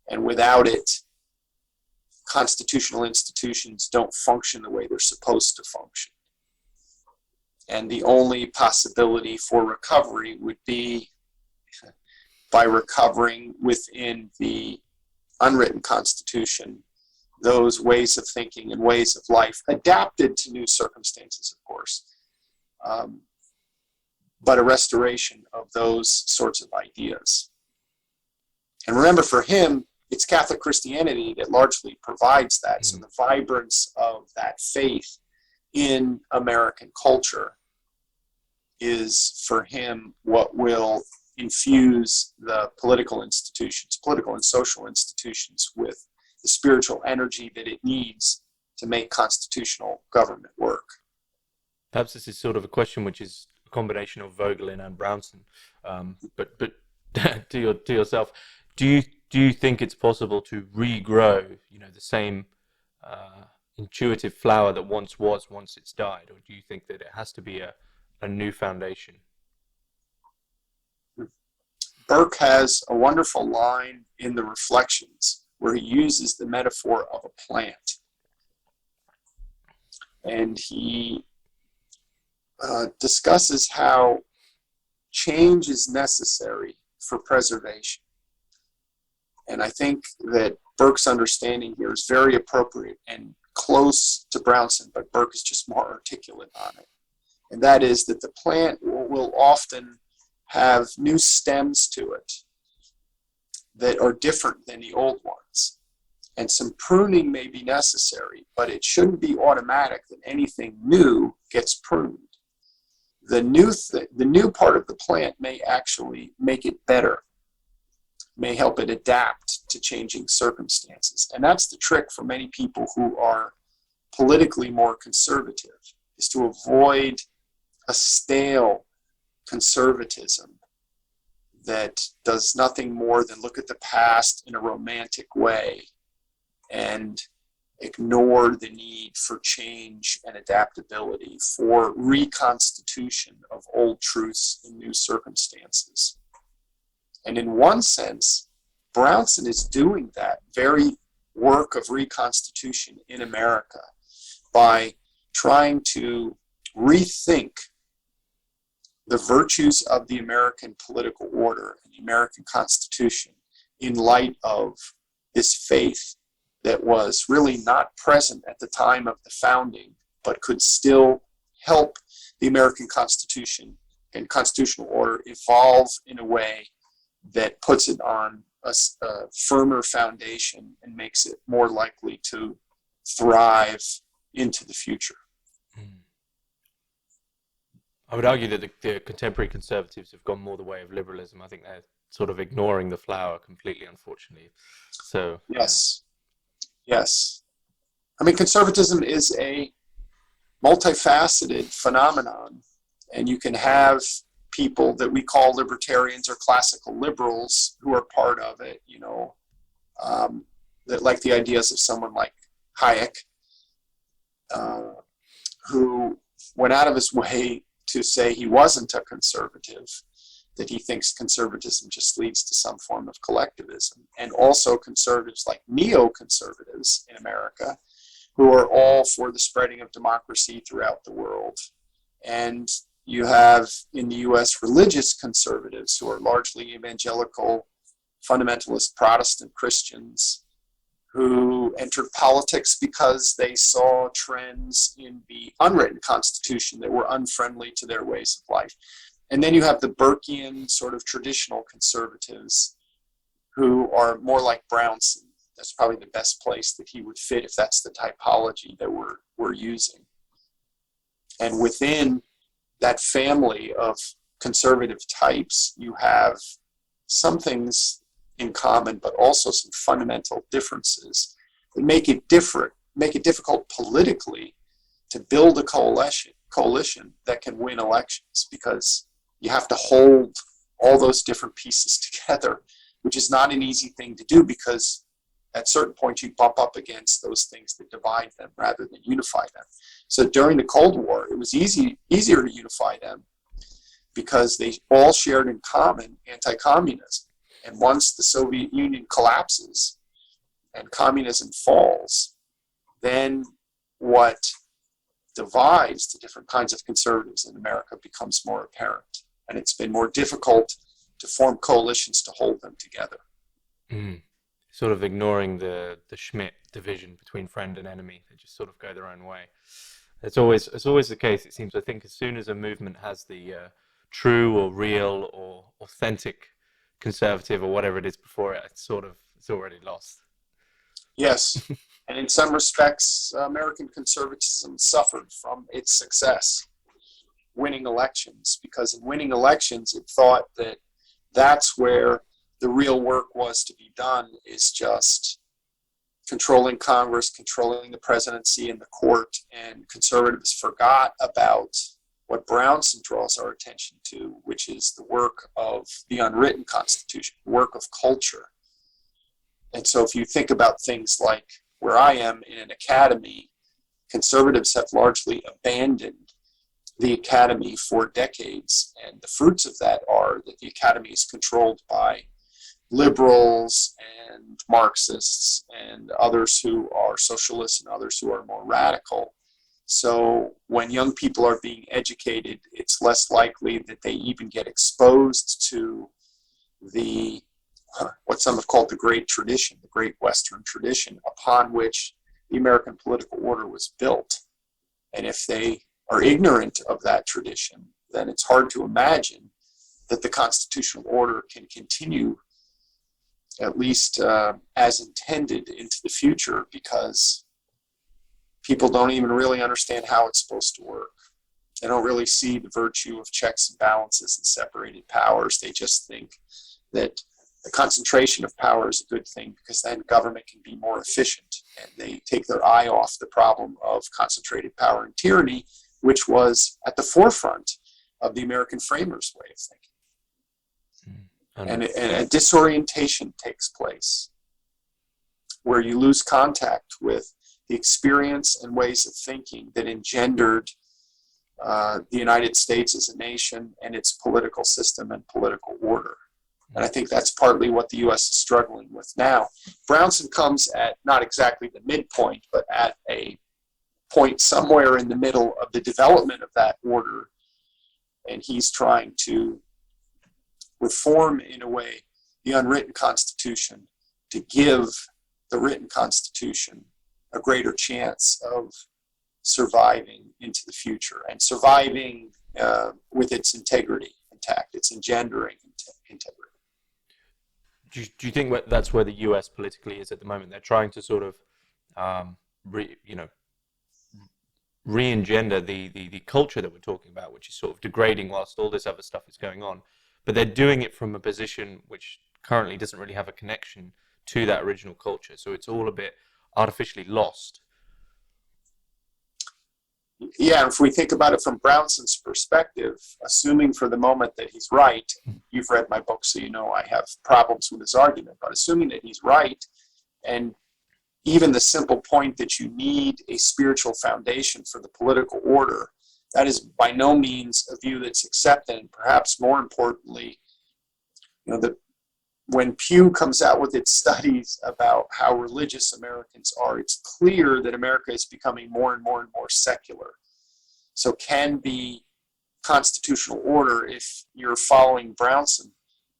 B: And without it, constitutional institutions don't function the way they're supposed to function. And the only possibility for recovery would be by recovering within the unwritten Constitution those ways of thinking and ways of life, adapted to new circumstances, of course, but a restoration of those sorts of ideas. And remember, for him, it's Catholic Christianity that largely provides that. So the vibrance of that faith in American culture is, for him, what will infuse the political and social institutions with the spiritual energy that it needs to make constitutional government work.
A: Perhaps this is sort of a question which is a combination of Vogelin and Brownson, but to yourself, do you think it's possible to regrow, the same intuitive flower that once it's died, or do you think that it has to be a new foundation?
B: Burke has a wonderful line in the Reflections where he uses the metaphor of a plant. And he discusses how change is necessary for preservation. And I think that Burke's understanding here is very appropriate and close to Brownson, but Burke is just more articulate on it. And that is that the plant will often have new stems to it that are different than the old ones. And some pruning may be necessary, but it shouldn't be automatic that anything new gets pruned. The new part of the plant may actually make it better, may help it adapt to changing circumstances. And that's the trick for many people who are politically more conservative, is to avoid a stale conservatism that does nothing more than look at the past in a romantic way and ignore the need for change and adaptability, for reconstitution of old truths in new circumstances. And in one sense, Brownson is doing that very work of reconstitution in America by trying to rethink the virtues of the American political order and the American Constitution in light of this faith that was really not present at the time of the founding, but could still help the American Constitution and constitutional order evolve in a way that puts it on a firmer foundation and makes it more likely to thrive into the future.
A: I would argue that the contemporary conservatives have gone more the way of liberalism. I think they're sort of ignoring the flower completely, unfortunately. So
B: yes. I mean, conservatism is a multifaceted phenomenon, and you can have people that we call libertarians or classical liberals who are part of it, that like the ideas of someone like Hayek, who went out of his way to say he wasn't a conservative, that he thinks conservatism just leads to some form of collectivism. And also conservatives like neoconservatives in America, who are all for the spreading of democracy throughout the world. And you have in the US religious conservatives who are largely evangelical, fundamentalist Protestant Christians who entered politics because they saw trends in the unwritten Constitution that were unfriendly to their ways of life. And then you have the Burkean sort of traditional conservatives who are more like Brownson. That's probably the best place that he would fit if that's the typology that we're using. And within that family of conservative types, you have some things in common, but also some fundamental differences that make it difficult politically to build a coalition that can win elections, because you have to hold all those different pieces together, which is not an easy thing to do, because at certain points you bump up against those things that divide them rather than unify them. So during the Cold War, it was easier to unify them because they all shared in common anti-communism. And once the Soviet Union collapses and communism falls, then what divides the different kinds of conservatives in America becomes more apparent. And it's been more difficult to form coalitions to hold them together.
A: Sort of ignoring the Schmidt division between friend and enemy. They just sort of go their own way. It's always the case, it seems. I think as soon as a movement has the true or real or authentic conservative or whatever it is before it, it's already lost.
B: Yes, and in some respects, American conservatism suffered from its success, winning elections, because in winning elections, it thought that that's where the real work was to be done, is just controlling Congress, controlling the presidency and the court, and conservatives forgot about what Brownson draws our attention to, which is the work of the Unwritten Constitution, work of culture. And so if you think about things like where I am in an academy, conservatives have largely abandoned the academy for decades. And the fruits of that are that the academy is controlled by liberals and Marxists and others who are socialists and others who are more radical. So when young people are being educated, it's less likely that they even get exposed to the what some have called the great tradition, the great Western tradition, upon which the American political order was built. And if they are ignorant of that tradition, then it's hard to imagine that the constitutional order can continue, at least as intended, into the future, because people don't even really understand how it's supposed to work. They don't really see the virtue of checks and balances and separated powers. They just think that the concentration of power is a good thing because then government can be more efficient. And they take their eye off the problem of concentrated power and tyranny, which was at the forefront of the American framers' way of thinking. And a disorientation takes place where you lose contact with the experience and ways of thinking that engendered the United States as a nation and its political system and political order. And I think that's partly what the U.S. is struggling with now. Brownson comes at not exactly the midpoint, but at a point somewhere in the middle of the development of that order. And he's trying to reform, in a way, the unwritten Constitution to give the written Constitution a greater chance of surviving into the future and surviving with its integrity intact, its engendering integrity.
A: Do you think that's where the U.S. politically is at the moment? They're trying to sort of, re-engender the culture that we're talking about, which is sort of degrading whilst all this other stuff is going on. But they're doing it from a position which currently doesn't really have a connection to that original culture. So it's all a bit artificially lost.
B: Yeah, if we think about it from Brownson's perspective, assuming for the moment that he's right, you've read my book, so you know I have problems with his argument, but assuming that he's right, and even the simple point that you need a spiritual foundation for the political order, that is by no means a view that's accepted. And perhaps more importantly, when Pew comes out with its studies about how religious Americans are, it's clear that America is becoming more and more and more secular. So can the constitutional order, if you're following Brownson,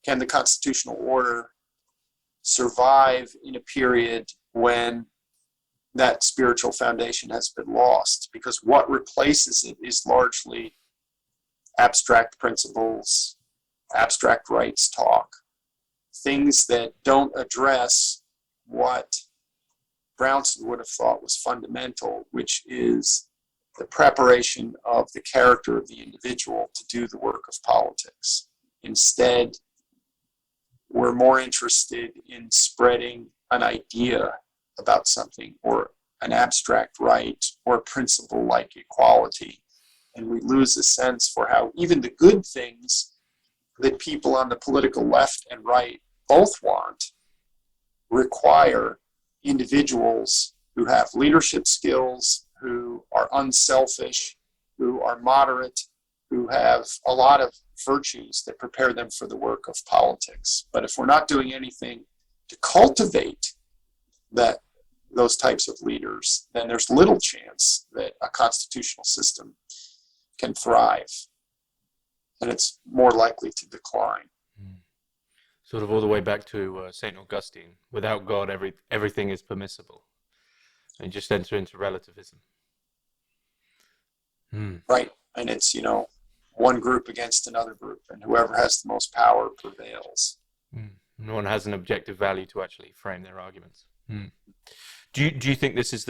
B: can the constitutional order survive in a period when that spiritual foundation has been lost? Because what replaces it is largely abstract principles, abstract rights talk, things that don't address what Brownson would have thought was fundamental, which is the preparation of the character of the individual to do the work of politics. Instead, we're more interested in spreading an idea about something or an abstract right or a principle like equality. And we lose a sense for how even the good things that people on the political left and right both want require individuals who have leadership skills, who are unselfish, who are moderate, who have a lot of virtues that prepare them for the work of politics. But if we're not doing anything to cultivate those types of leaders, then there's little chance that a constitutional system can thrive, and it's more likely to decline.
A: Sort of all the way back to St. Augustine. Without God, everything is permissible. And just enter into relativism.
B: Right. And it's, one group against another group, and whoever has the most power prevails.
A: No one has an objective value to actually frame their arguments. Do you think this is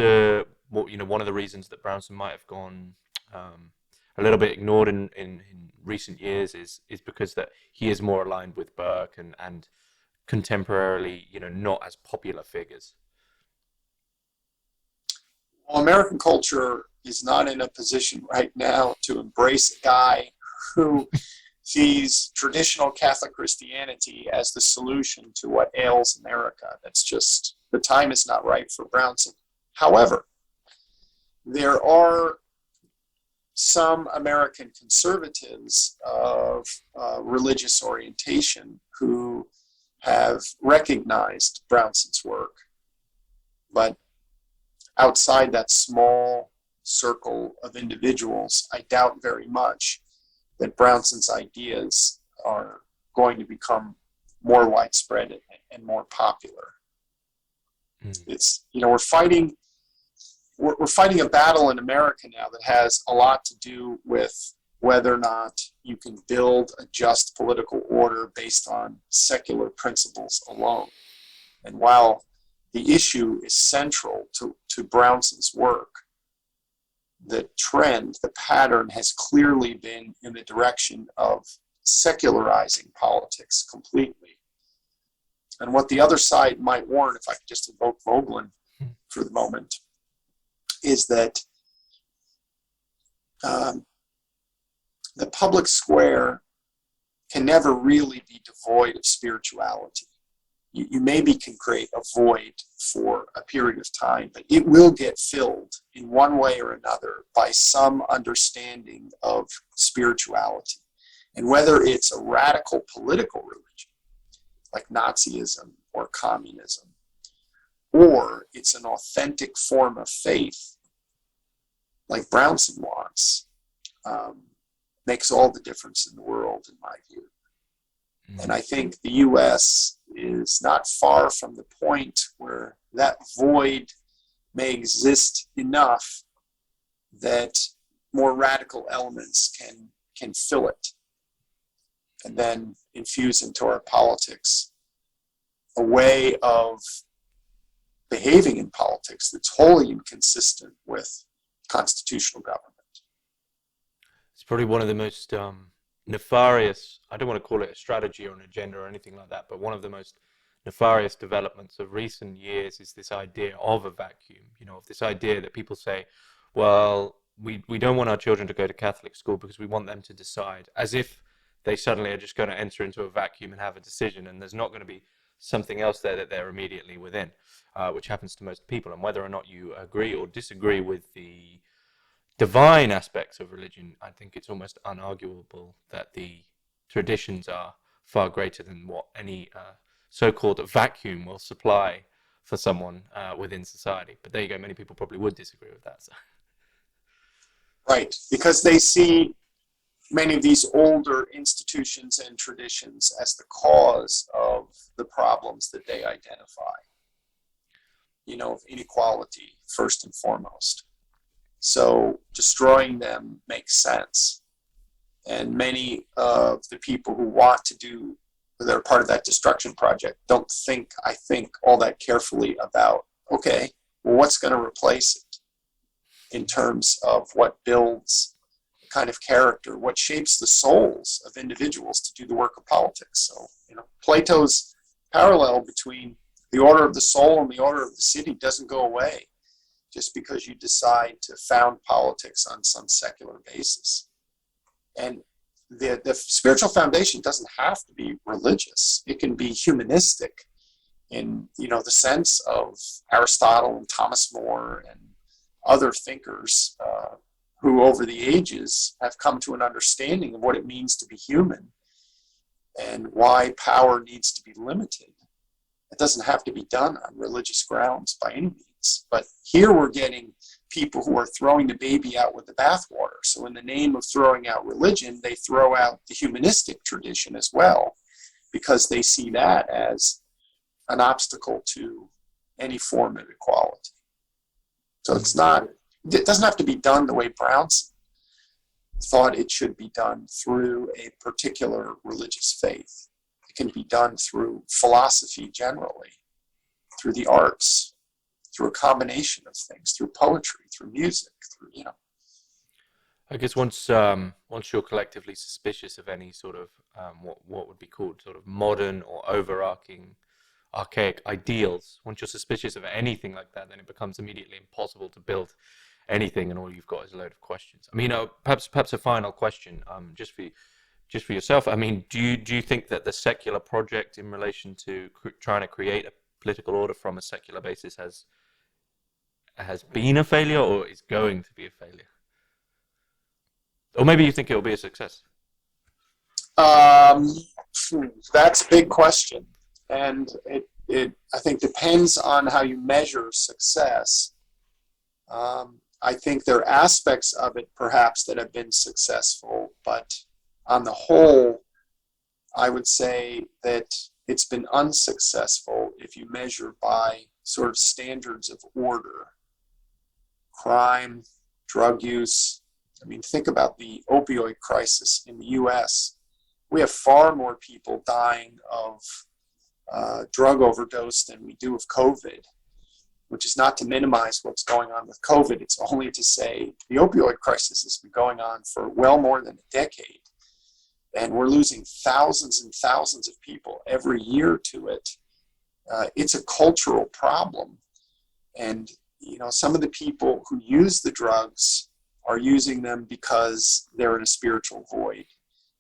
A: one of the reasons that Brownson might have gone a little bit ignored in recent years is because that he is more aligned with Burke and contemporarily, not as popular figures?
B: Well, American culture is not in a position right now to embrace a guy who sees traditional Catholic Christianity as the solution to what ails America. That's just, the time is not right for Brownson. However, there are some American conservatives of religious orientation who have recognized Brownson's work, but outside that small circle of individuals, I doubt very much that Brownson's ideas are going to become more widespread and more popular. It's, we're fighting we're fighting a battle in America now that has a lot to do with whether or not you can build a just political order based on secular principles alone. And while the issue is central to Brownson's work, the trend, the pattern has clearly been in the direction of secularizing politics completely. And what the other side might warn, if I could just invoke Vogelin for the moment, is that the public square can never really be devoid of spirituality. You maybe can create a void for a period of time, but it will get filled in one way or another by some understanding of spirituality. And whether it's a radical political religion, like Nazism or communism, or it's an authentic form of faith, like Brownson wants, makes all the difference in the world, in my view. And I think the U.S. is not far from the point where that void may exist enough that more radical elements can fill it, and then infuse into our politics a way of behaving in politics that's wholly inconsistent with constitutional government.
A: It's probably one of the most nefarious, I don't want to call it a strategy or an agenda or anything like that, but one of the most nefarious developments of recent years is this idea of a vacuum, of this idea that people say, well, we don't want our children to go to Catholic school because we want them to decide, as if they suddenly are just going to enter into a vacuum and have a decision, and there's not going to be something else there that they're immediately within, which happens to most people. And whether or not you agree or disagree with the divine aspects of religion, I think it's almost unarguable that the traditions are far greater than what any so-called vacuum will supply for someone within society. But there you go, many people probably would disagree with that. So.
B: Right, because they see many of these older institutions and traditions as the cause of the problems that they identify, of inequality first and foremost. So destroying them makes sense. And many of the people who want to do, that are part of that destruction project, don't think, I think, all that carefully about, okay, well, what's going to replace it in terms of what builds the kind of character, what shapes the souls of individuals to do the work of politics. So, Plato's parallel between the order of the soul and the order of the city doesn't go away just because you decide to found politics on some secular basis. And the spiritual foundation doesn't have to be religious. It can be humanistic in, the sense of Aristotle and Thomas More and other thinkers who over the ages have come to an understanding of what it means to be human and why power needs to be limited. It doesn't have to be done on religious grounds by any means. But here we're getting people who are throwing the baby out with the bathwater. So in the name of throwing out religion, they throw out the humanistic tradition as well, because they see that as an obstacle to any form of equality. So it doesn't have to be done the way Brownson thought it should be done through a particular religious faith. It can be done through philosophy generally, through the arts, through a combination of things, through poetry, through music, through,
A: I guess once you're collectively suspicious of any sort of what would be called sort of modern or overarching archaic ideals, once you're suspicious of anything like that, then it becomes immediately impossible to build anything, and all you've got is a load of questions. I mean, perhaps a final question, just for yourself. I mean, do you think that the secular project in relation to trying to create a political order from a secular basis has been a failure, or is going to be a failure? Or maybe you think it will be a success?
B: That's a big question. And it I think depends on how you measure success. I think there are aspects of it perhaps that have been successful, but on the whole, I would say that it's been unsuccessful if you measure by sort of standards of order. crime, drug use. I mean, think about the opioid crisis in the US. We have far more people dying of drug overdose than we do of COVID, which is not to minimize what's going on with COVID. It's only to say the opioid crisis has been going on for well more than a decade. And we're losing thousands and thousands of people every year to it. It's a cultural problem. And, you know, some of the people who use the drugs are using them because they're in a spiritual void.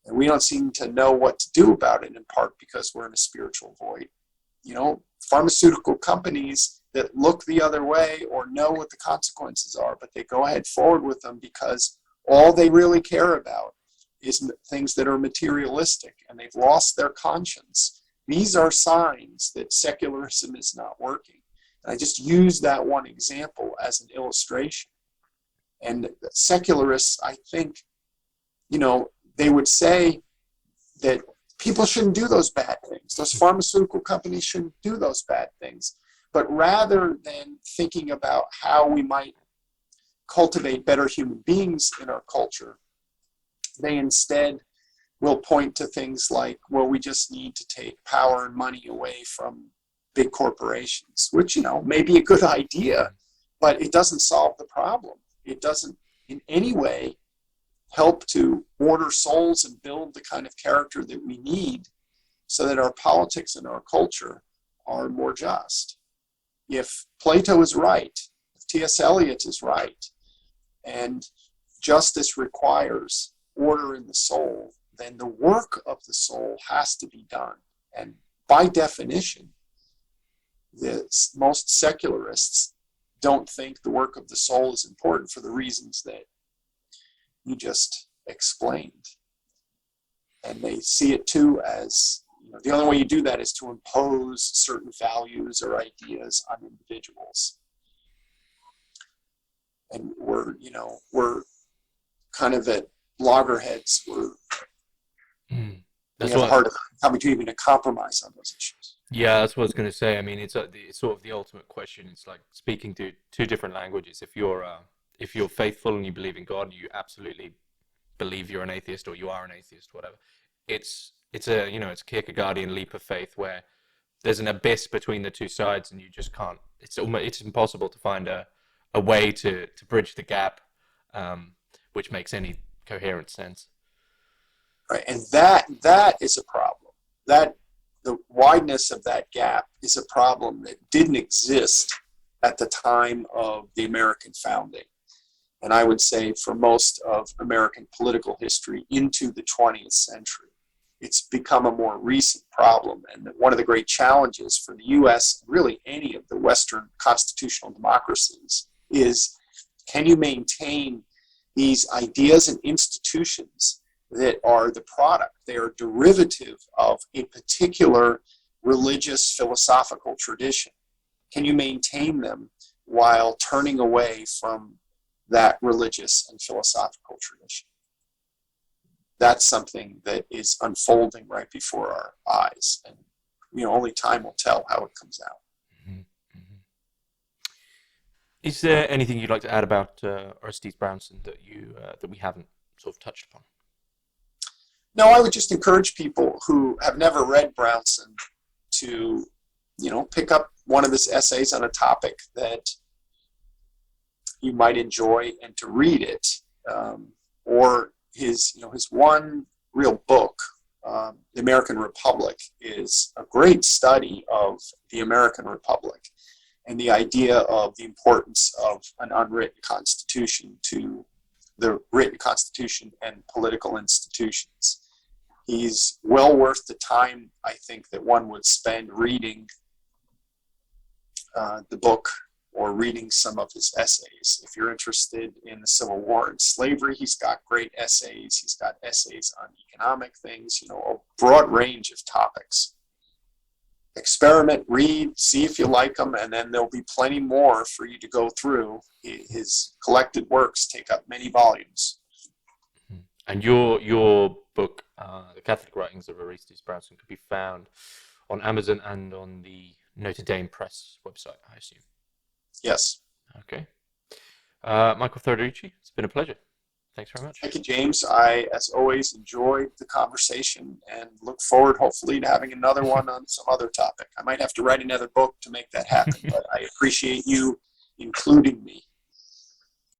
B: And we don't seem to know what to do about it, in part because we're in a spiritual void. You know, pharmaceutical companies that look the other way or know what the consequences are, but they go ahead forward with them because all they really care about is things that are materialistic, and they've lost their conscience. These are signs that secularism is not working. And I just use that one example as an illustration. And secularists, I think, you know, they would say that people shouldn't do those bad things. Those pharmaceutical companies shouldn't do those bad things. But rather than thinking about how we might cultivate better human beings in our culture, they instead will point to things like, well, we just need to take power and money away from big corporations, which, you know, may be a good idea, but it doesn't solve the problem. It doesn't in any way help to order souls and build the kind of character that we need so that our politics and our culture are more just. If Plato is right, if T.S. Eliot is right, and justice requires order in the soul, then the work of the soul has to be done. And by definition, most secularists don't think the work of the soul is important for the reasons that you just explained. And they see it too as, you know, the only way you do that is to impose certain values or ideas on individuals. And we're kind of at loggerheads. We have a hard time coming to even a compromise on those issues.
A: Yeah, that's what I was going to say. I mean, it's sort of the ultimate question. It's like speaking to two different languages. If you're faithful and you believe in God, you absolutely believe you're an atheist or you are an atheist, whatever. It's a Kierkegaardian leap of faith where there's an abyss between the two sides, and you just can't. It's impossible to find a way to bridge the gap, which makes any coherent sense.
B: Right, and that is a problem. That the wideness of that gap is a problem that didn't exist at the time of the American founding. And I would say for most of American political history into the 20th century. It's become a more recent problem. And one of the great challenges for the US, really any of the Western constitutional democracies, is can you maintain these ideas and institutions that are the product, they are derivative of a particular religious philosophical tradition? Can you maintain them while turning away from that religious and philosophical tradition? That's something that is unfolding right before our eyes, and only time will tell how it comes out.
A: Mm-hmm. Mm-hmm. Is there anything you'd like to add about Orestes Brownson that we haven't sort of touched upon?
B: No, I would just encourage people who have never read Brownson to, pick up one of his essays on a topic that you might enjoy and to read it, or his one real book, The American Republic, is a great study of the American Republic and the idea of the importance of an unwritten constitution to the written constitution and political institutions. He's well worth the time, I think, that one would spend reading the book or reading some of his essays. If you're interested in the Civil War and slavery, he's got great essays. He's got essays on economic things, a broad range of topics. Experiment, read, see if you like them, and then there'll be plenty more for you to go through. His collected works take up many volumes.
A: And your book, The Catholic Writings of Orestes Brownson, could be found on Amazon and on the Notre Dame Press website, I assume.
B: Yes.
A: Okay. Michael Federici, it's been a pleasure. Thanks very much.
B: Thank you, James. I, as always, enjoyed the conversation and look forward, hopefully, to having another one on some other topic. I might have to write another book to make that happen, but I appreciate you including me.